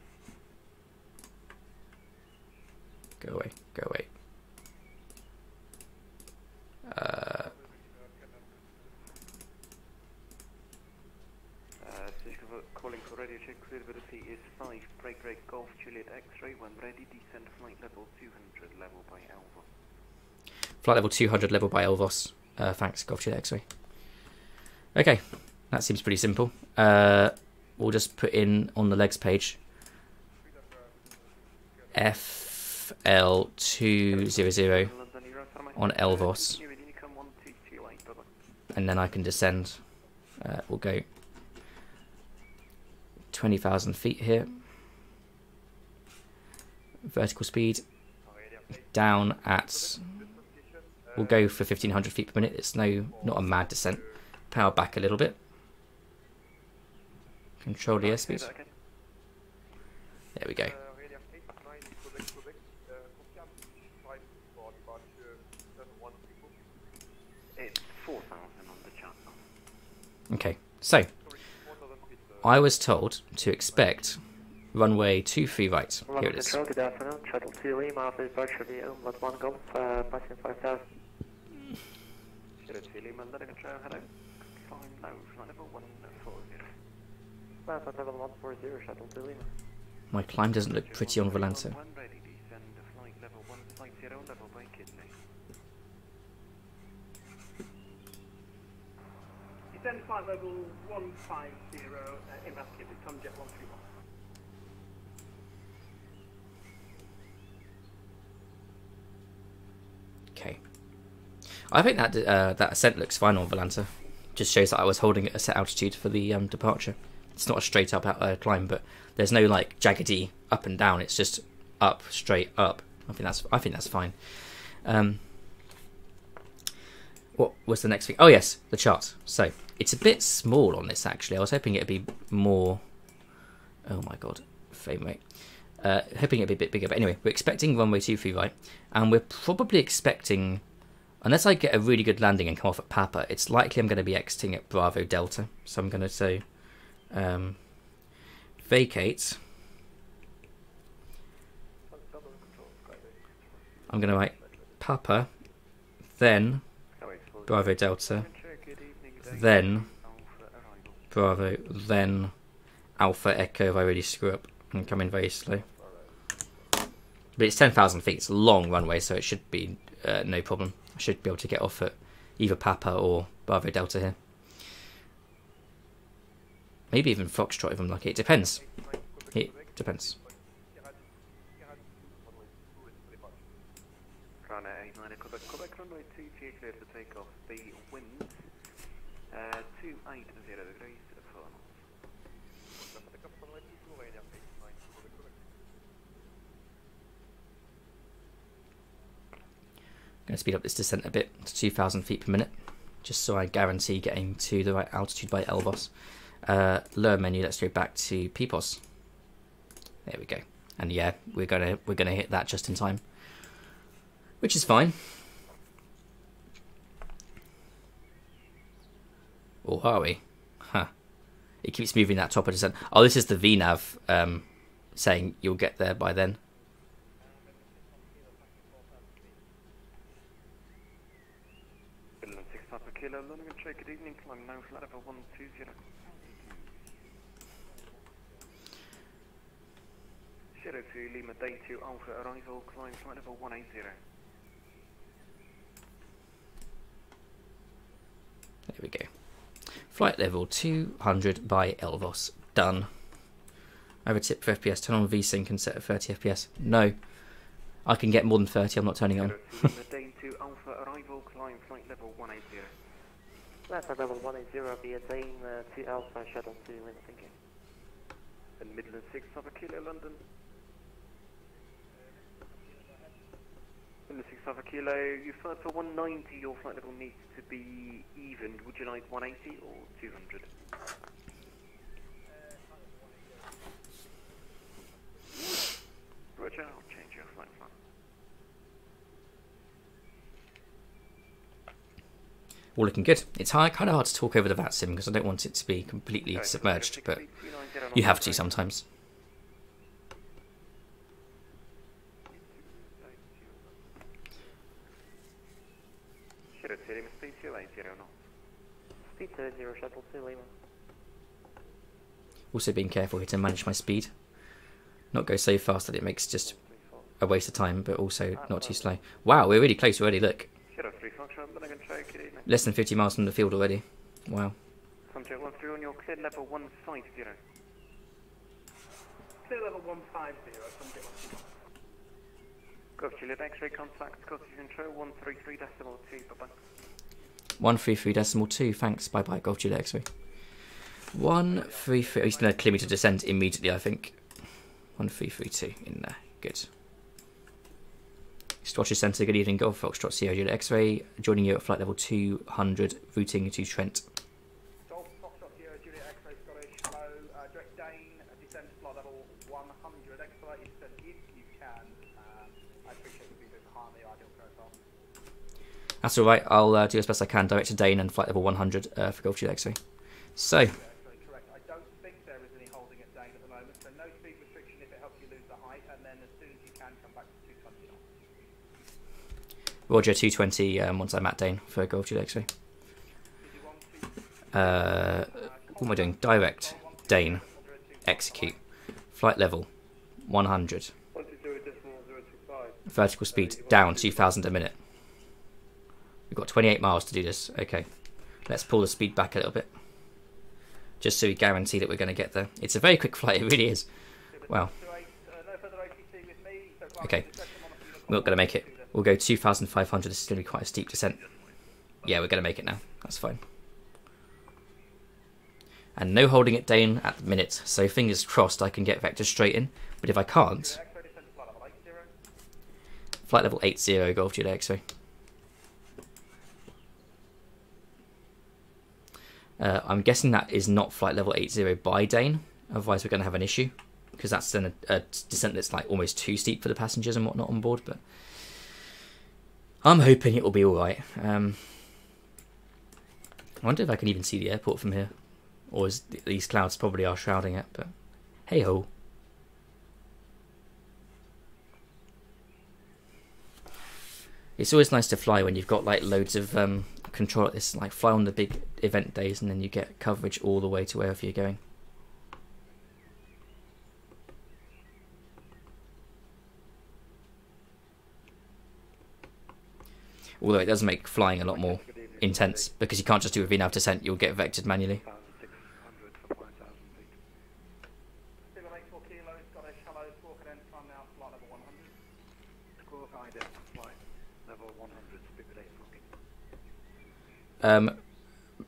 Go away, go away. Calling for radio check, visibility is 5, break Golf Juliet X-ray, when ready, descend flight level 200, level by Alpha. Flight level 200, level by Elvos. Thanks, Golf Juliet X-ray. Okay, that seems pretty simple. We'll just put in on the legs page FL200 on Elvos, and then I can descend. We'll go 20,000 feet here. Vertical speed down at, we'll go for 1,500 feet per minute. It's not a mad descent. Power back a little bit. Control the airspeed. There we go. It's 4,000 on the chart. Okay, so I was told to expect runway 23 right. Here it is. Good afternoon, Shuttle 2 Lima, departure via Umlaut 1 Golf, passing 5,000. Shuttle 2 Lima, London Control, hello. Climb low, flight level 140. Flight level 140, Shuttle 2 Lima. My climb doesn't look pretty on Volanta. When ready, descend flight level 150, level by Kidney. Descend flight level 150, inbound Kidney, Tomjet 131. Okay. I think that that ascent looks fine on Volanta. Just shows that I was holding a set altitude for the departure. It's not a straight up climb, but there's no like jaggedy up and down. It's just up, straight up. I think that's fine. What was the next thing? Oh yes, the chart. So it's a bit small on this actually. I was hoping it'd be more. Oh my god, frame rate. Hoping it'd be a bit bigger, but anyway, we're expecting runway 23 right, and we're probably expecting, unless I get a really good landing and come off at Papa, it's likely I'm going to be exiting at Bravo Delta. So I'm going to say vacate. I'm going to write Papa, then Bravo Delta, then Bravo, then Alpha Echo if I really screw up and come in very slow. But it's 10,000 feet, it's a long runway, so it should be no problem. I should be able to get off at either Papa or Bravo Delta here. Maybe even Foxtrot if I'm lucky. It depends. It depends. Runway 89, Quebec runway 2 clear to take off. The wind 280 degrees to the far north. I'm going to speed up this descent a bit to 2,000 feet per minute, just so I guarantee getting to the right altitude by Elvos. Lower menu. Let's go back to PPOS. There we go. And yeah, we're gonna hit that just in time, which is fine. Or are we? Huh. It keeps moving that top of descent. Oh, this is the VNAV saying you'll get there by then. Midland 6 Papa Kilo, London Trade, good evening, climb now, flight level 120. 02 Lima, day 2 Alpha, arrival, climb flight level 180. There we go. Flight level 200 by Elvos. Done. I have a tip for FPS. Turn on VSync and set at 30 FPS. No. I can get more than 30. I'm not turning on. Day 2 Alpha, arrival, climb flight level 180. Flight level 180 via Dane 2 Alpha, shuttle 2, Lima, thank you. And Midland 6 Papa Kilo, London. Midland 6 Papa Kilo, you flight for 190, your flight level needs to be evened. Would you like 180 or 200? Roger, I'll change your flight plan. All looking good. It's kind of hard to talk over the VATSIM because I don't want it to be completely submerged, but you have to sometimes. Speed 30, shuttle 2, Lima. Also being careful here to manage my speed. Not go so fast that it makes just a waste of time, but also not too slow. Wow, we're really close already, look. Less than 50 miles from the field already. Wow. Subject 13 on your clear level 150. Clear level 150, subject 150. Golf Juliet X-ray contact, Scottish Intro 133.2, bye-bye. 133.2, thanks, bye-bye, Golf Juliet X-ray. 133, he's going to clear me to descent immediately, I think. 1332 in there, good. Stratcher Centre, good evening, Golf Foxtrot Sierra Juliet X-ray, joining you at flight level 200, routing to Trent. Golf Foxtrot Sierra Juliet X-ray Scottish, hello, direct Dane, descent to flight level 100, expedite descent if you can. I appreciate you being a bit behind the ideal profile. That's alright, I'll do as best I can, direct to Dane and flight level 100 for Golf Juliet X-ray. So, correct. I don't think there is any holding at Dane at the moment, so no speed restriction if it helps you lose the height, and then as soon as you can, come back to 220 knots. Roger, 220 once I'm at Dane for Golf Juliet X-ray. What am I doing? Direct, Dane, execute, flight level 100. Vertical speed down 2,000 a minute. We've got 28 miles to do this. Okay, let's pull the speed back a little bit, just so we guarantee that we're going to get there. It's a very quick flight, it really is. Wow. Okay, we're not going to make it. We'll go 2,500. This is going to be quite a steep descent. Yeah, we're going to make it now. That's fine. And no holding at Dane at the minute, so fingers crossed I can get vector straight in. But if I can't, flight level 80, Golf Juliet X-ray. I'm guessing that is not flight level 80 by Dane, otherwise we're going to have an issue, because that's then a descent that's like almost too steep for the passengers and whatnot on board, but I'm hoping it will be alright. I wonder if I can even see the airport from here, or is these clouds probably are shrouding it, but hey ho. It's always nice to fly when you've got like loads of control at this, like fly on the big event days and then you get coverage all the way to wherever you're going. Although it does make flying a lot more intense because you can't just do a VNAV descent, you'll get vectored manually.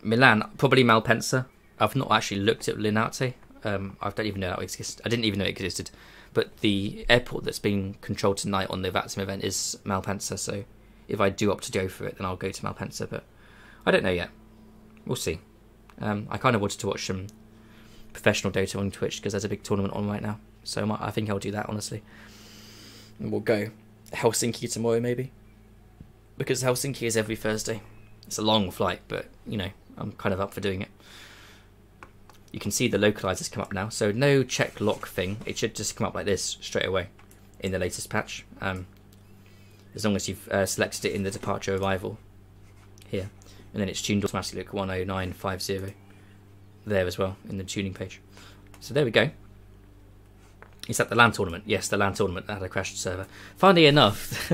Milan, probably Malpensa. I've not actually looked at Linate. I don't even know that exists. I didn't even know it existed. But the airport that's being controlled tonight on the VATSIM event is Malpensa, so if I do opt to go for it, then I'll go to Malpensa, but I don't know yet. We'll see. I kind of wanted to watch some professional Dota on Twitch because there's a big tournament on right now, so I think I'll do that, honestly. And we'll go Helsinki tomorrow, maybe, because Helsinki is every Thursday. It's a long flight, but, you know, I'm kind of up for doing it. you can see the localizers come up now. So no check lock thing. It should just come up like this straight away in the latest patch. As long as you've selected it in the departure arrival here. And then it's tuned automatically at 10950 there as well in the tuning page. So there we go. Is that the LAN tournament? Yes, the LAN tournament that had a crashed server. Funnily enough,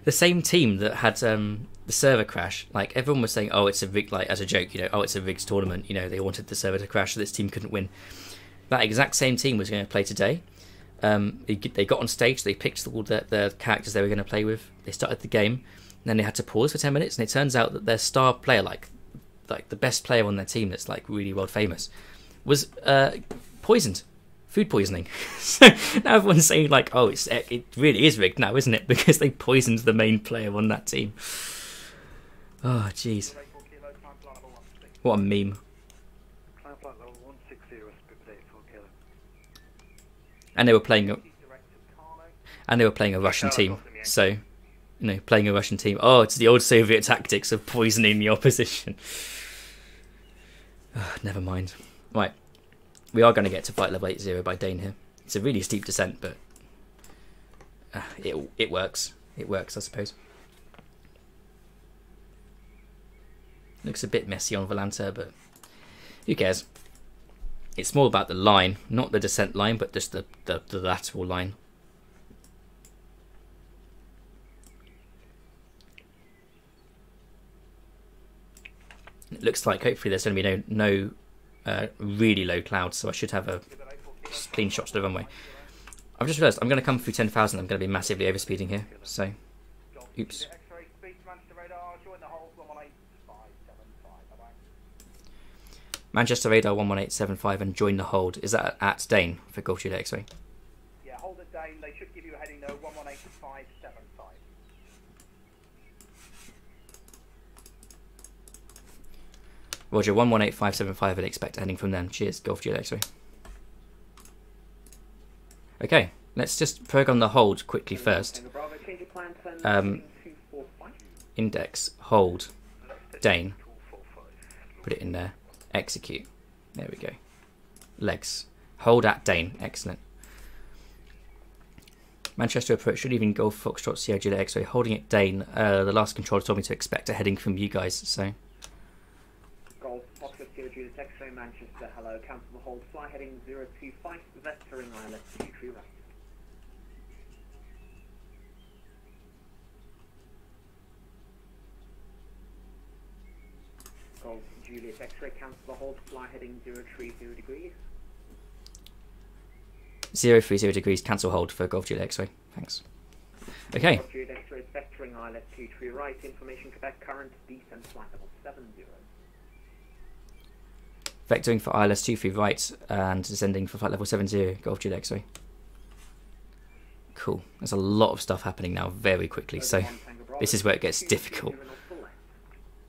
the same team that had the server crash, like everyone was saying, oh, it's a rig, like as a joke, you know, oh, it's a rigged tournament, you know, they wanted the server to crash so this team couldn't win. That exact same team was going to play today. They got on stage, they picked all the characters they were going to play with, they started the game, and then they had to pause for 10 minutes, and it turns out that their star player, like the best player on their team that's like really world famous, was poisoned. Food poisoning. So now everyone's saying like, oh, it really is rigged now, isn't it? Because they poisoned the main player on that team. Oh, jeez. What a meme. And they were playing a Russian team. So, you know, playing a Russian team. Oh, it's the old Soviet tactics of poisoning the opposition. Oh, never mind. Right. We are going to get to flight level 80 by Dane here. It's a really steep descent, but it works. It works, I suppose. Looks a bit messy on Volanta, but who cares? It's more about the line, not the descent line, but just the lateral line. It looks like hopefully there's going to be no really low clouds, so I should have a clean shot to the runway. I've just realised I'm going to come through 10,000. I'm going to be massively overspeeding here, so oops. Manchester radar 11875 and join the hold. Is that at Dane for Golf Juliet X-ray? Yeah, hold at Dane. They should give you a heading though, 118.575. Roger, 118.575 and expect a heading from them. Cheers, Golf Juliet X-ray. Okay, let's just program the hold quickly first. Index, hold, Dane. Put it in there. Execute. There we go. Legs. Hold at Dane. Excellent. Manchester approach should even Golf Foxtrot Sierra Juliet X-ray. Holding it Dane. The last controller told me to expect a heading from you guys, so. Golf Foxtrot Sierra Juliet X-ray Manchester. Hello. Cancel the hold. Fly heading 025. Vectoring ILS 23 right. Golf Juliet X-ray, cancel the hold, fly heading 030 degrees. 030 degrees, cancel hold for Golf Juliet X-ray. Thanks. Okay. Golf Juliet X-ray, vectoring ILS 23 right, information Quebec, current descent flight level 70. Vectoring for ILS 23 right and descending for flight level 70, Golf Juliet X-ray. Cool. There's a lot of stuff happening now very quickly, so this is where it gets difficult.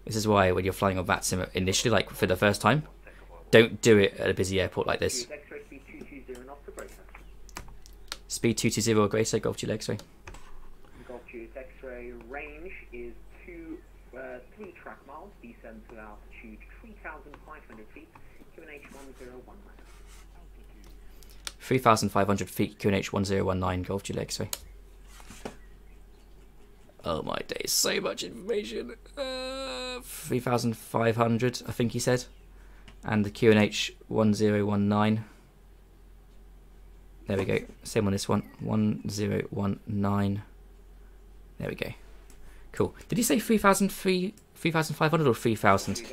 This is why when you're flying on VATSIM initially, like for the first time, don't do it at a busy airport like this. Speed 220 or greater, Golf Juliet X-ray. Golf Juliet X-ray range is 3 track miles, descend to altitude 3,500 feet, QNH 1019. 3,500 feet, QNH 1019, Golf Juliet X-ray. Oh my days, so much information. 3,500, I think he said. And the QNH 1019. There we go. Same on this one. 1019. There we go. Cool. Did he say 3,500 or 3,000?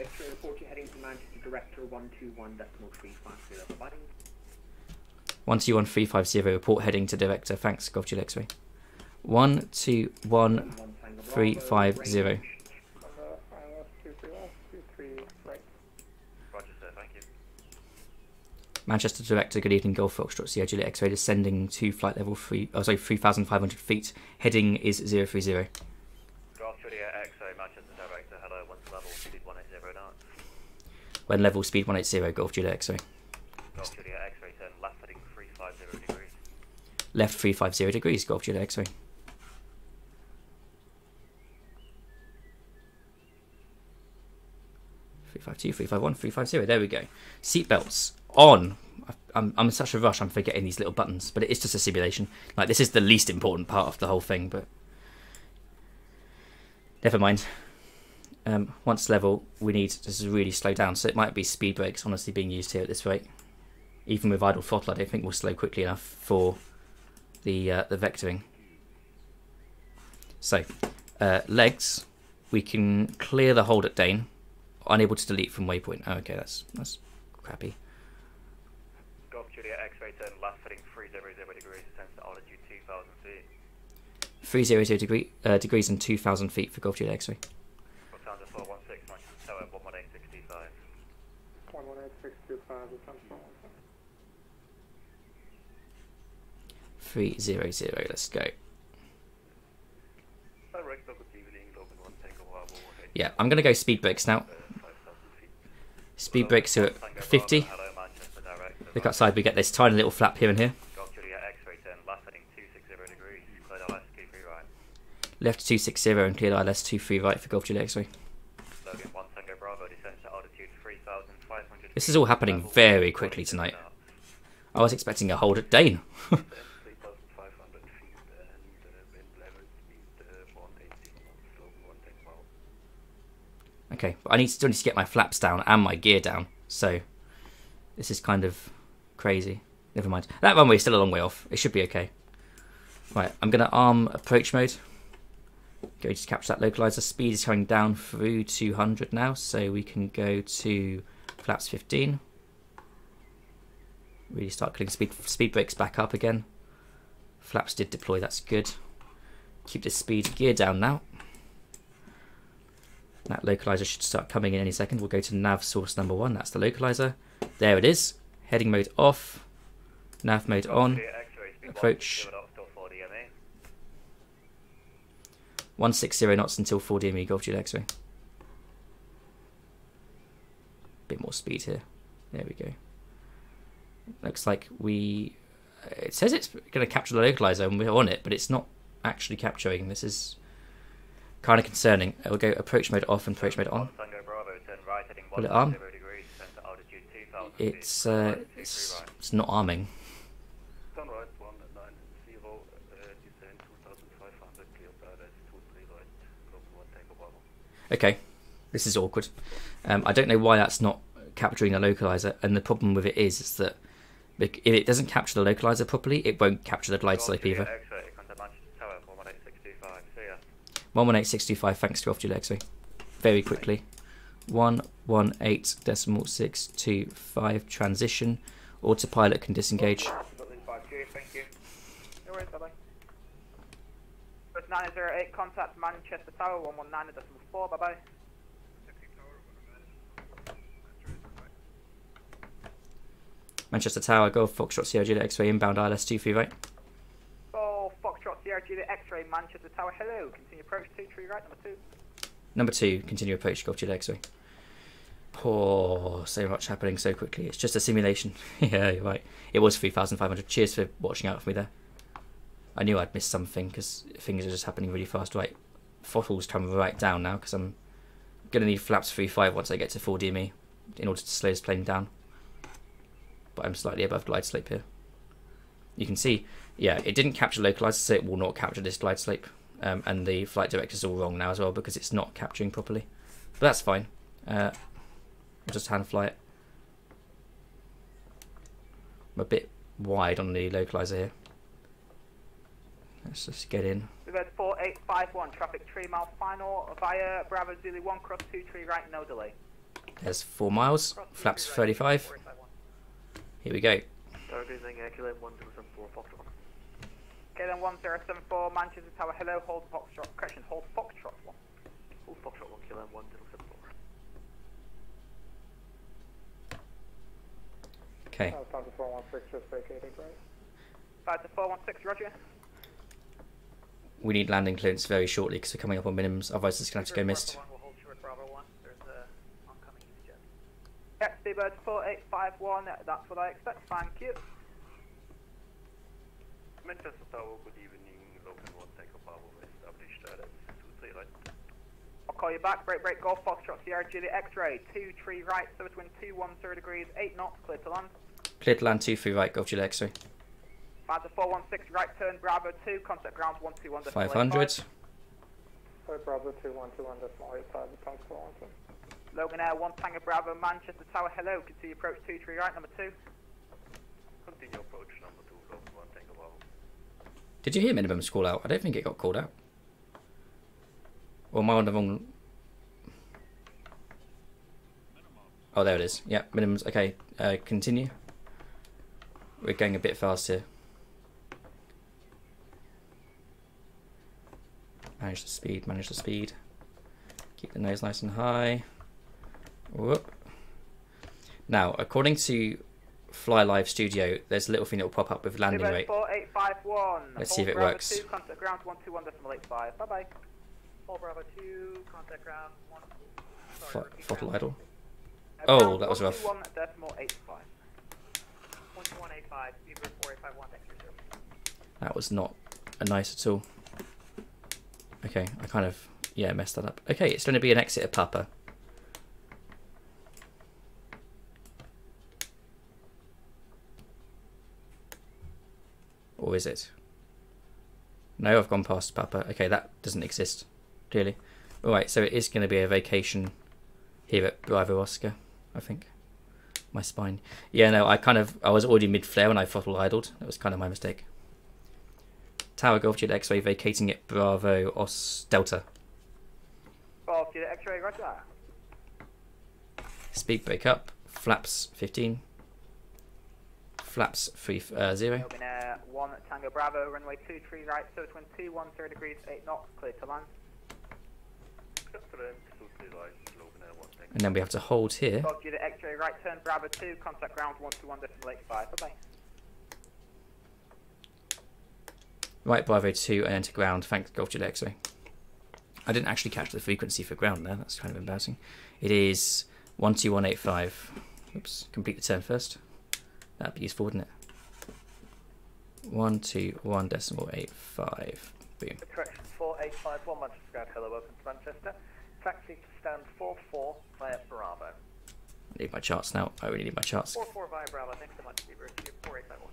121,350. Report heading to director. Thanks, Golf Juliet X-ray. 121,350. Manchester Director, good evening, Golf Foxtrot Sierra Juliet X-ray descending to flight level 3,500 feet. Heading is 030. Golf Juliet X-ray, Manchester Director, hello, once level, speed 180 knots. When level, speed 180, Golf Juliet X-ray. Golf Juliet X-ray, turn left heading 350 degrees. Left 350 degrees, Golf Juliet X-ray. 352, 351, 350. There we go. Seatbelts on. I'm in such a rush, I'm forgetting these little buttons, but it is just a simulation. Like, this is the least important part of the whole thing, but never mind. Once level, we need to really slow down, so it might be speed brakes honestly being used here at this rate. Even with idle throttle, I don't think we'll slow quickly enough for the vectoring. So, legs, we can clear the hold at Dane. Unable to delete from waypoint. Oh, okay, that's crappy. Golf Juliet X-ray turn left heading 300 degrees, descends to altitude 2,000 feet. 300 degrees and 2,000 feet for Golf Juliet X-ray. Lufthansa 416, Manchester Tower 11865. 11865, Lufthansa 300, let's go. Yeah, I'm going to go speed brakes now. Speed brakes are at 50. Look outside, we get this tiny little flap here and here. Left 260 and cleared ILS 23 right for Golf Juliet X-ray. This is all happening very quickly tonight. I was expecting a hold at Dane. Okay, but I still need to get my flaps down and my gear down, so this is kind of crazy. Never mind. That runway is still a long way off. It should be okay. Right, I'm going to arm approach mode. Go to capture that localizer. Speed is coming down through 200 now, so we can go to flaps 15. Really start clicking speed brakes back up again. Flaps did deploy, that's good. Keep the speed gear down now. That localizer should start coming in any second. We'll go to nav source number 1. That's the localizer. There it is. Heading mode off. Nav mode on. Approach. 160 knots until 4 DME Golf Juliet X-ray. Bit more speed here. There we go. Looks like it says it's going to capture the localizer and we're on it, but it's not actually capturing. This is kind of concerning. We'll go approach mode off and approach mode on. Will it arm? It's not arming. Okay, this is awkward. I don't know why that's not capturing the localizer, and the problem with it is that if it doesn't capture the localizer properly, it won't capture the glide slope either. 118.625, thanks to Golf Juliet X-ray. Very quickly. 118.625 transition. Autopilot can disengage. Thank you. No worries, bye-bye. First 908, contact Manchester Tower 119.4, bye-bye. Manchester Tower, Golf Foxtrot Sierra Juliet X-ray, inbound ILS 23 right. Golf Foxtrot Sierra Juliet X-ray, Manchester Tower, hello. Continue approach 23 right, number 2. Number 2, continue approach Golf Juliet X-ray. Oh, so much happening so quickly. It's just a simulation. Yeah, you're right. It was 3,500. Cheers for watching out for me there. I knew I'd missed something because things are just happening really fast. Right, throttle's come right down now because I'm going to need flaps 3.5 once I get to 4 DME in order to slow this plane down. But I'm slightly above glide slope here. You can see, yeah, it didn't capture localizer, so it will not capture this glide slope. And the flight director's all wrong now as well because it's not capturing properly. But that's fine. We'll just hand fly it. I'm a bit wide on the localizer here. Let's just get in. We've had 4851, traffic 3 mile final via Bravo Zulu 1 cross 23 right, no delay. There's 4 miles, flaps 35. Here we go. KLM 1074, Foxtrot. KLM 1074, Manchester Tower, hello, hold Foxtrot, correction, hold Foxtrot 1. Hold Foxtrot 1, KLM 1074. Okay. 5 to 416, just vacated, right? 5 to 416, roger. We need landing clearance very shortly because we're coming up on minimums, otherwise it's going to have to go missed. We'll hold short Bravo 1, there's an oncoming EasyJet. Yep, Seabird 4851, that's what I expect, thank you. Manchester Tower, good evening, local 1 take up Bravo, established, that's 23 right. Okay, you're back. Break Golf Foxtrot Sierra Juliet X-ray 23 right, so it's wind 210 degrees, 8 knots, clear to land. Clear to land 23 right, Golf Juliet X-ray. Panther 416 right turn, Bravo 2, contact ground 121. 500. So Bravo 212.85, Panther 412. Logan Air 1 Tango Bravo, Manchester Tower, hello, continue approach 23 right, number 2. Continue approach number 2, Logan 1 Tango Bravo. Did you hear minimums call out? I don't think it got called out. Or am I on the wrong... Oh, there it is. Yeah, minimums. Okay, continue. We're going a bit fast here. Manage the speed, manage the speed. Keep the nose nice and high. Whoop. Now, according to Fly Live Studio, there's a little thing that will pop up with landing rate. 4851. Let's see if it works. 2, contact ground 121.85. Bye bye. Full Bravo 2, contact ground 1. Throttle idle. Oh, that was rough. 121.85. 121.85, Beaver 4851, thanks for your service. That was not nice at all. Okay, I kind of, yeah, messed that up. Okay, it's going to be an exit of Papa. Or is it? No, I've gone past Papa. Okay, that doesn't exist, clearly. Alright, so it is going to be a vacation here at Bravo Oscar, I think. My spine. Yeah, no, I was already mid-flare when I throttle idled. That was kind of my mistake. Tower Golf Juliet X-ray vacating at Bravo Os Delta. Golf Juliet X-ray, roger that. Speed break up. Flaps 15. Flaps 30. Logan Air 1 Tango Bravo, runway 23 right, so it's wind 210 degrees, 8 knots, clear to land. And then we have to hold here. Golf Juliet X-ray right turn, Bravo 2, contact ground 121.85. Bye bye. Right, Bravo 2 and enter ground. Thanks, Golf Juliet X-ray. I didn't actually catch the frequency for ground there. That's kind of embarrassing. It is 12185. Oops, complete the turn first. That'd be useful, wouldn't it? 121.85. Boom. Correction 4851, Manchester Ground. Hello, welcome to Manchester. Taxi to stand 44 via Bravo. I need my charts now. I really need my charts. 44 via Bravo, thanks so much, Beaver 4851.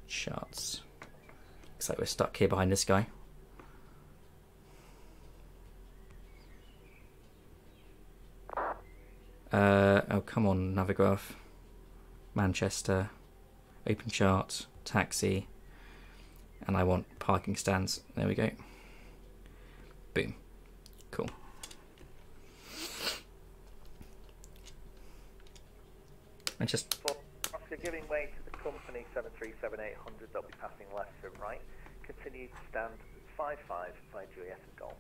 Charts. Looks like we're stuck here behind this guy. Oh, come on, Navigraph. Manchester. Open chart. Taxi. And I want parking stands. There we go. Boom. Cool. And just... Oscar, giving way to the company 737-800, they'll be passing left to right. Continue to stand 55 by Juliet and Golf.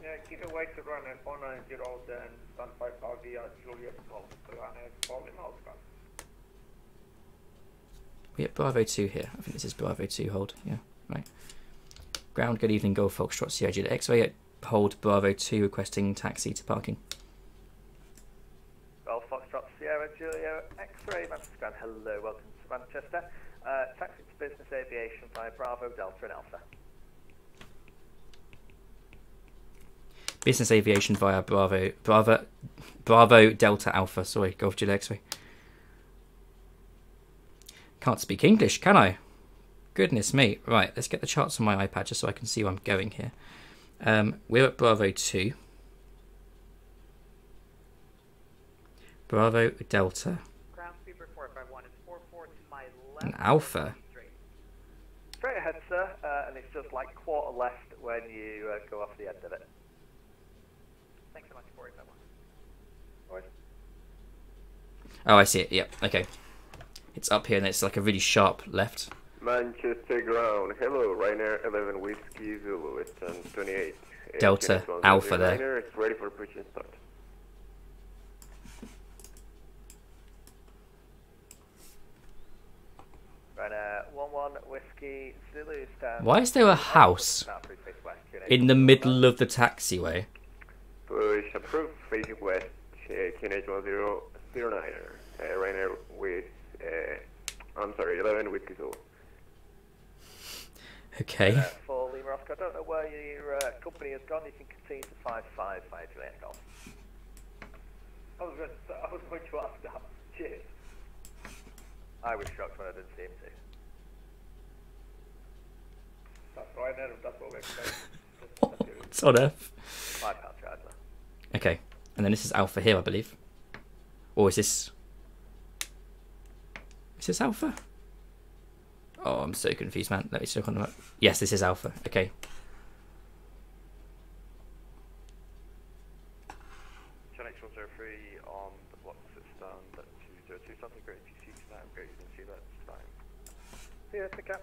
Yeah, give away to runner 490 and stand 55 via Juliet Golf. So runner 4 miles. We at Bravo 2 here. I think this is Bravo 2 hold. Yeah, right. Ground, good evening, Golf Foxtrot Sierra Juliet X-ray. Hold Bravo 2 requesting taxi to parking. Golf Foxtrot Sierra Juliet X-ray, Manchester Ground. Hello, welcome to Manchester. Taxi to business aviation via Bravo, Delta and Alpha. Business aviation via Bravo Delta Alpha. Sorry, Golf Juliet X-ray. Can't speak English, can I? Goodness me. Right, let's get the charts on my iPad just so I can see where I'm going here. We're at Bravo 2. Bravo Delta. Ground Beaver 451 is 44 to my left. An Alpha. Straight ahead, sir, and it's just like quarter left when you go off the end of it. Thanks so much for it, that one. Oh, I see it. Yep. Okay. It's up here and it's like a really sharp left. Manchester Ground. Hello, Ryanair 11 Whiskey Zulu. It's on 28. Delta Alpha there. Ryanair is ready for push and start. Ryanair 11 Whiskey Zulu stand. Why is there a house in the middle of the taxiway? Push approved, facing west, QNH 1009. Ryanair with, I'm sorry, 11 Whiskey Zulu. Okay. For Lima Oscar, I don't know where your company has gone. You can continue to 55 by Juliet Golf. I was going to ask that. Cheers. I was shocked when I didn't see him too. That's right, that's what we're expecting. What's on earth? £5 charge there. Okay, and then this is Alpha here, I believe. Or is this... Is this Alpha? Oh, I'm so confused, man. Let me check on the map. Yes, this is Alpha. Okay. Connection 103 on the block sit stand at 202 something great GC stand. Great, you can see that time. See you, pick up.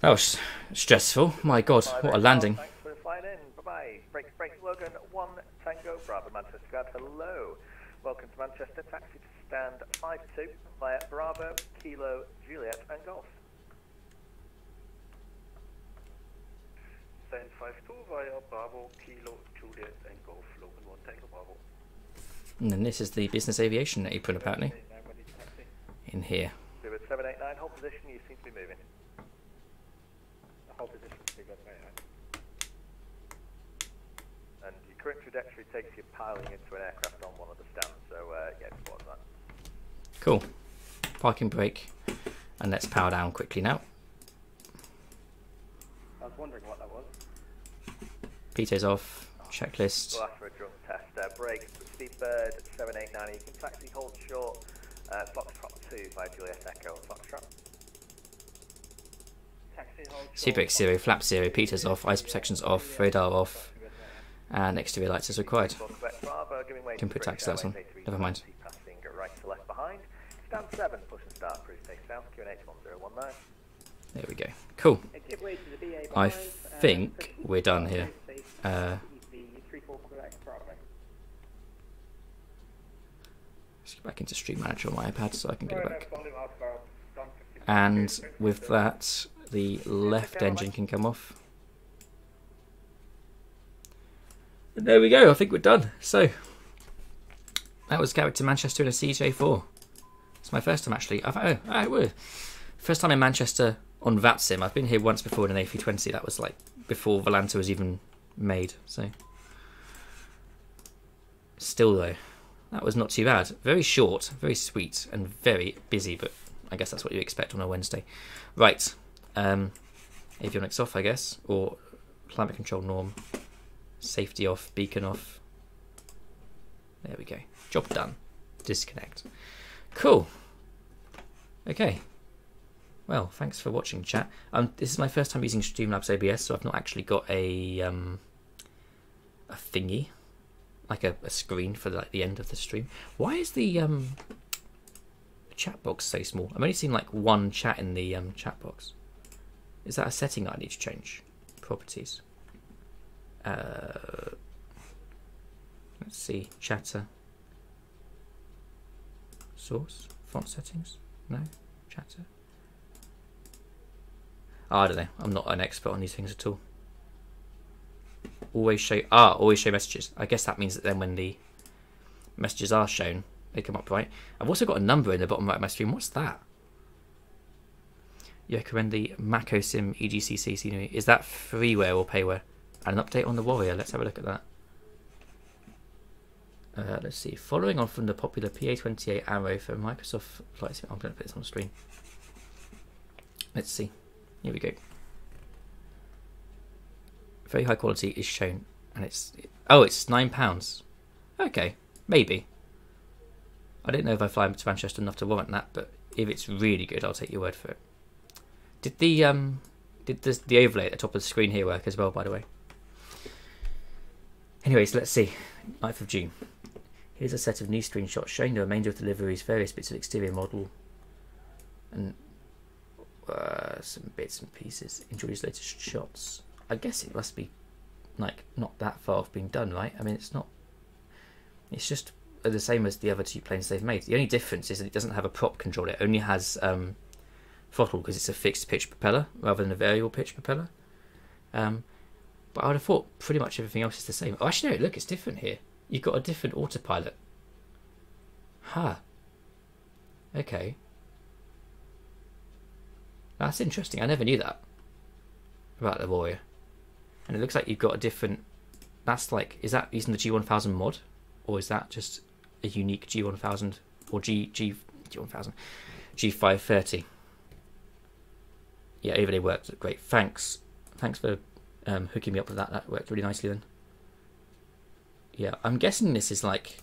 That was stressful. My God, what a landing. Thanks for flying in. Bye-bye. Break, Logan. 1 Tango Bravo, Manchester Squad. Hello. Welcome to Manchester. Taxi to stand 52 via Bravo, Kilo, Juliet and Golf. Stand 52 via Bravo, Kilo, Juliet and Golf. Logan 1 Tango Bravo. And then this is the business aviation apron, apparently. In here. Do it 789. Hold position. You seem to be moving. Hold position. And your current trajectory takes you piling into an aircraft on one of the stands, so yeah, it's more than that. Cool. Parking brake. And let's power down quickly now. I was wondering what that was. Pito's off. Checklist. We'll ask for a drunk test. Brake, Speedbird 789. You can taxi hold short. Foxtrot 2 by Juliet Echo and Foxtrot. Taxi hold short. Seat brake 0, flap 0, Pito's off, ice protection's off, radar off, and exterior lights as required. Can put taxi lights on. Never mind. Passing right to left behind. Stand 7, push and start, cruise take south, QNH 1019. There we go. Cool. I think we're done here. Let's go back into Stream Manager on my iPad so I can get it back. And with that, the left engine can come off. And there we go. I think we're done. So that was Gatwick to Manchester in a CJ4. It's my first time actually. First time in Manchester on VATSIM. I've been here once before in an A320. That was like before Volanta was even made. So still though, that was not too bad. Very short, very sweet, and very busy, but I guess that's what you expect on a Wednesday. Right, avionics off, I guess, or climate control norm, safety off, beacon off. There we go. Job done. Disconnect. Cool. Okay. Well, thanks for watching, chat. This is my first time using Streamlabs OBS, so I've not actually got a thingy. Like a screen for like the end of the stream. Why is the chat box so small? I'm only seeing like one chat in the chat box. Is that a setting I need to change? Properties. Let's see. Chatter. Source. Font settings. No. Chatter. Oh, I don't know. I'm not an expert on these things at all. Always show messages. I guess that means that then when the messages are shown, they come up right. I've also got a number in the bottom right of my screen. What's that? You recommend the VATSIM EGCC scenery. Is that freeware or payware? And an update on the Warrior. Let's have a look at that. Let's see. Following on from the popular PA-28 Arrow for Microsoft Flight Sim. I'm going to put this on the screen. Let's see. Here we go. Very high quality is shown, and it's £9. Okay, maybe. I didn't know if I fly to Manchester enough to warrant that, but if it's really good, I'll take your word for it. Did the overlay at the top of the screen here work as well, by the way? Anyways, let's see. 9th of June. Here's a set of new screenshots showing the remainder of deliveries, various bits of exterior model, and some bits and pieces. Enjoy these latest shots. I guess it must be like not that far off being done, right? I mean, it's not. It's just the same as the other two planes they've made. The only difference is that it doesn't have a prop controller. It only has throttle because it's a fixed pitch propeller rather than a variable pitch propeller. But I would have thought pretty much everything else is the same. Oh, actually, no, look, it's different here. You've got a different autopilot. Okay. That's interesting. I never knew that about the Warrior. And it looks like you've got a different... That's like... Is that using the G1000 mod? Or is that just a unique G1000 or G1000? G530. Yeah, overlay worked. Great. Thanks. Thanks for hooking me up with that. That worked really nicely then. Yeah, I'm guessing this is like...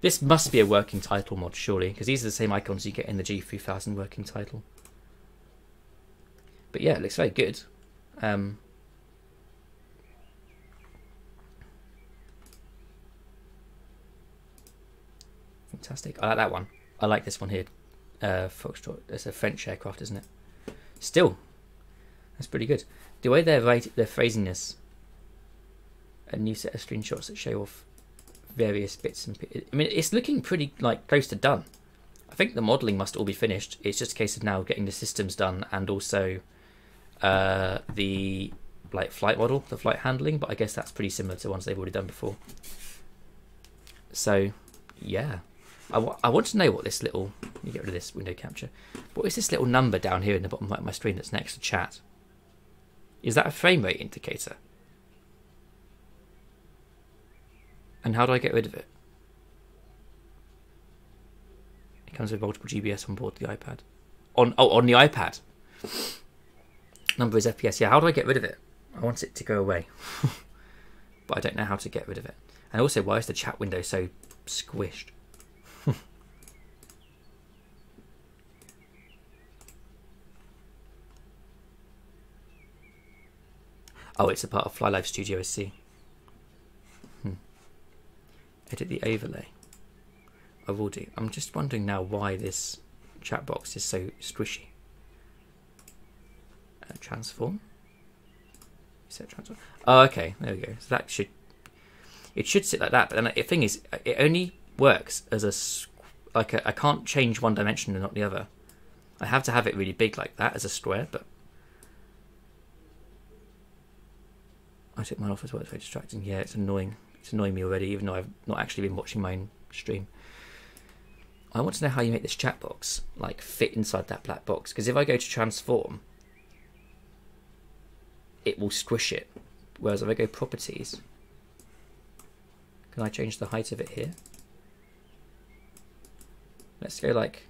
This must be a working title mod, surely, because these are the same icons you get in the G3000 working title. But yeah, it looks very good. Fantastic. I like that one. I like this one here. Foxtrot. It's a French aircraft, isn't it? Still, that's pretty good. The way they're phrasing this, a new set of screenshots that show off various bits and I mean, it's looking pretty like close to done. I think the modelling must all be finished. It's just a case of now getting the systems done and also the like flight model, the flight handling. But I guess that's pretty similar to ones they've already done before. So yeah, I want to know what this little. Let me get rid of this window capture. What is this little number down here in the bottom right of my screen that's next to chat? Is that a frame rate indicator? And how do I get rid of it? It comes with multiple GBS on board the iPad. On the iPad. Number is FPS. Yeah, how do I get rid of it? I want it to go away. But I don't know how to get rid of it. And also, why is the chat window so squished? Oh, it's a part of Fly Live Studio SC. Edit the overlay. I will do. I'm just wondering now why this chat box is so squishy. Transform. Set transform. Oh, okay. There we go. So that should. It should sit like that. But then the thing is, it only works as a like I can't change one dimension and not the other. I have to have it really big like that as a square, but. I took mine off as well. It's very distracting. Yeah, it's annoying. It's annoying me already, even though I've not actually been watching my own stream. I want to know how you make this chat box like fit inside that black box, because if I go to transform, it will squish it. Whereas if I go properties, can I change the height of it here? Let's go like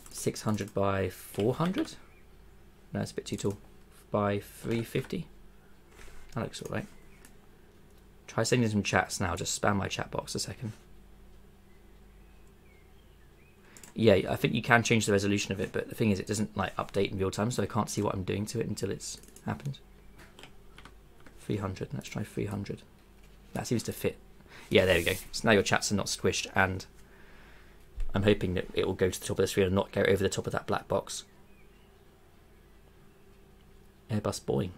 600 by 400. No, it's a bit too tall. By 350. That looks alright. Try sending some chats now. Just spam my chat box a second. Yeah, I think you can change the resolution of it, but the thing is, it doesn't like update in real time, so I can't see what I'm doing to it until it's happened. 300. Let's try 300. That seems to fit. Yeah, there we go. So now your chats are not squished, and I'm hoping that it will go to the top of the screen and not go over the top of that black box. Airbus Boeing.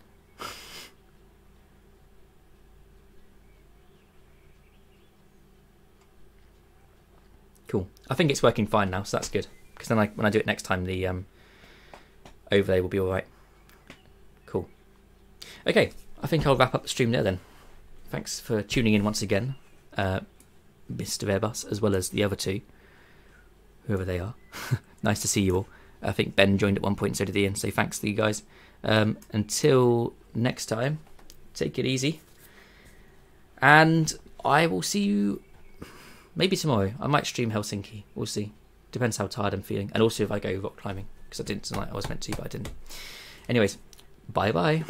Cool. I think it's working fine now, so that's good. Because then when I do it next time, the overlay will be alright. Cool. Okay, I think I'll wrap up the stream there then. Thanks for tuning in once again, Mr. Airbus, as well as the other two, whoever they are. Nice to see you all. I think Ben joined at one point, and so did Ian, so thanks to you guys. Until next time, take it easy. And I will see you maybe tomorrow. I might stream Helsinki. We'll see. Depends how tired I'm feeling. And also if I go rock climbing. Because I didn't tonight. I was meant to, but I didn't. Anyways, bye-bye.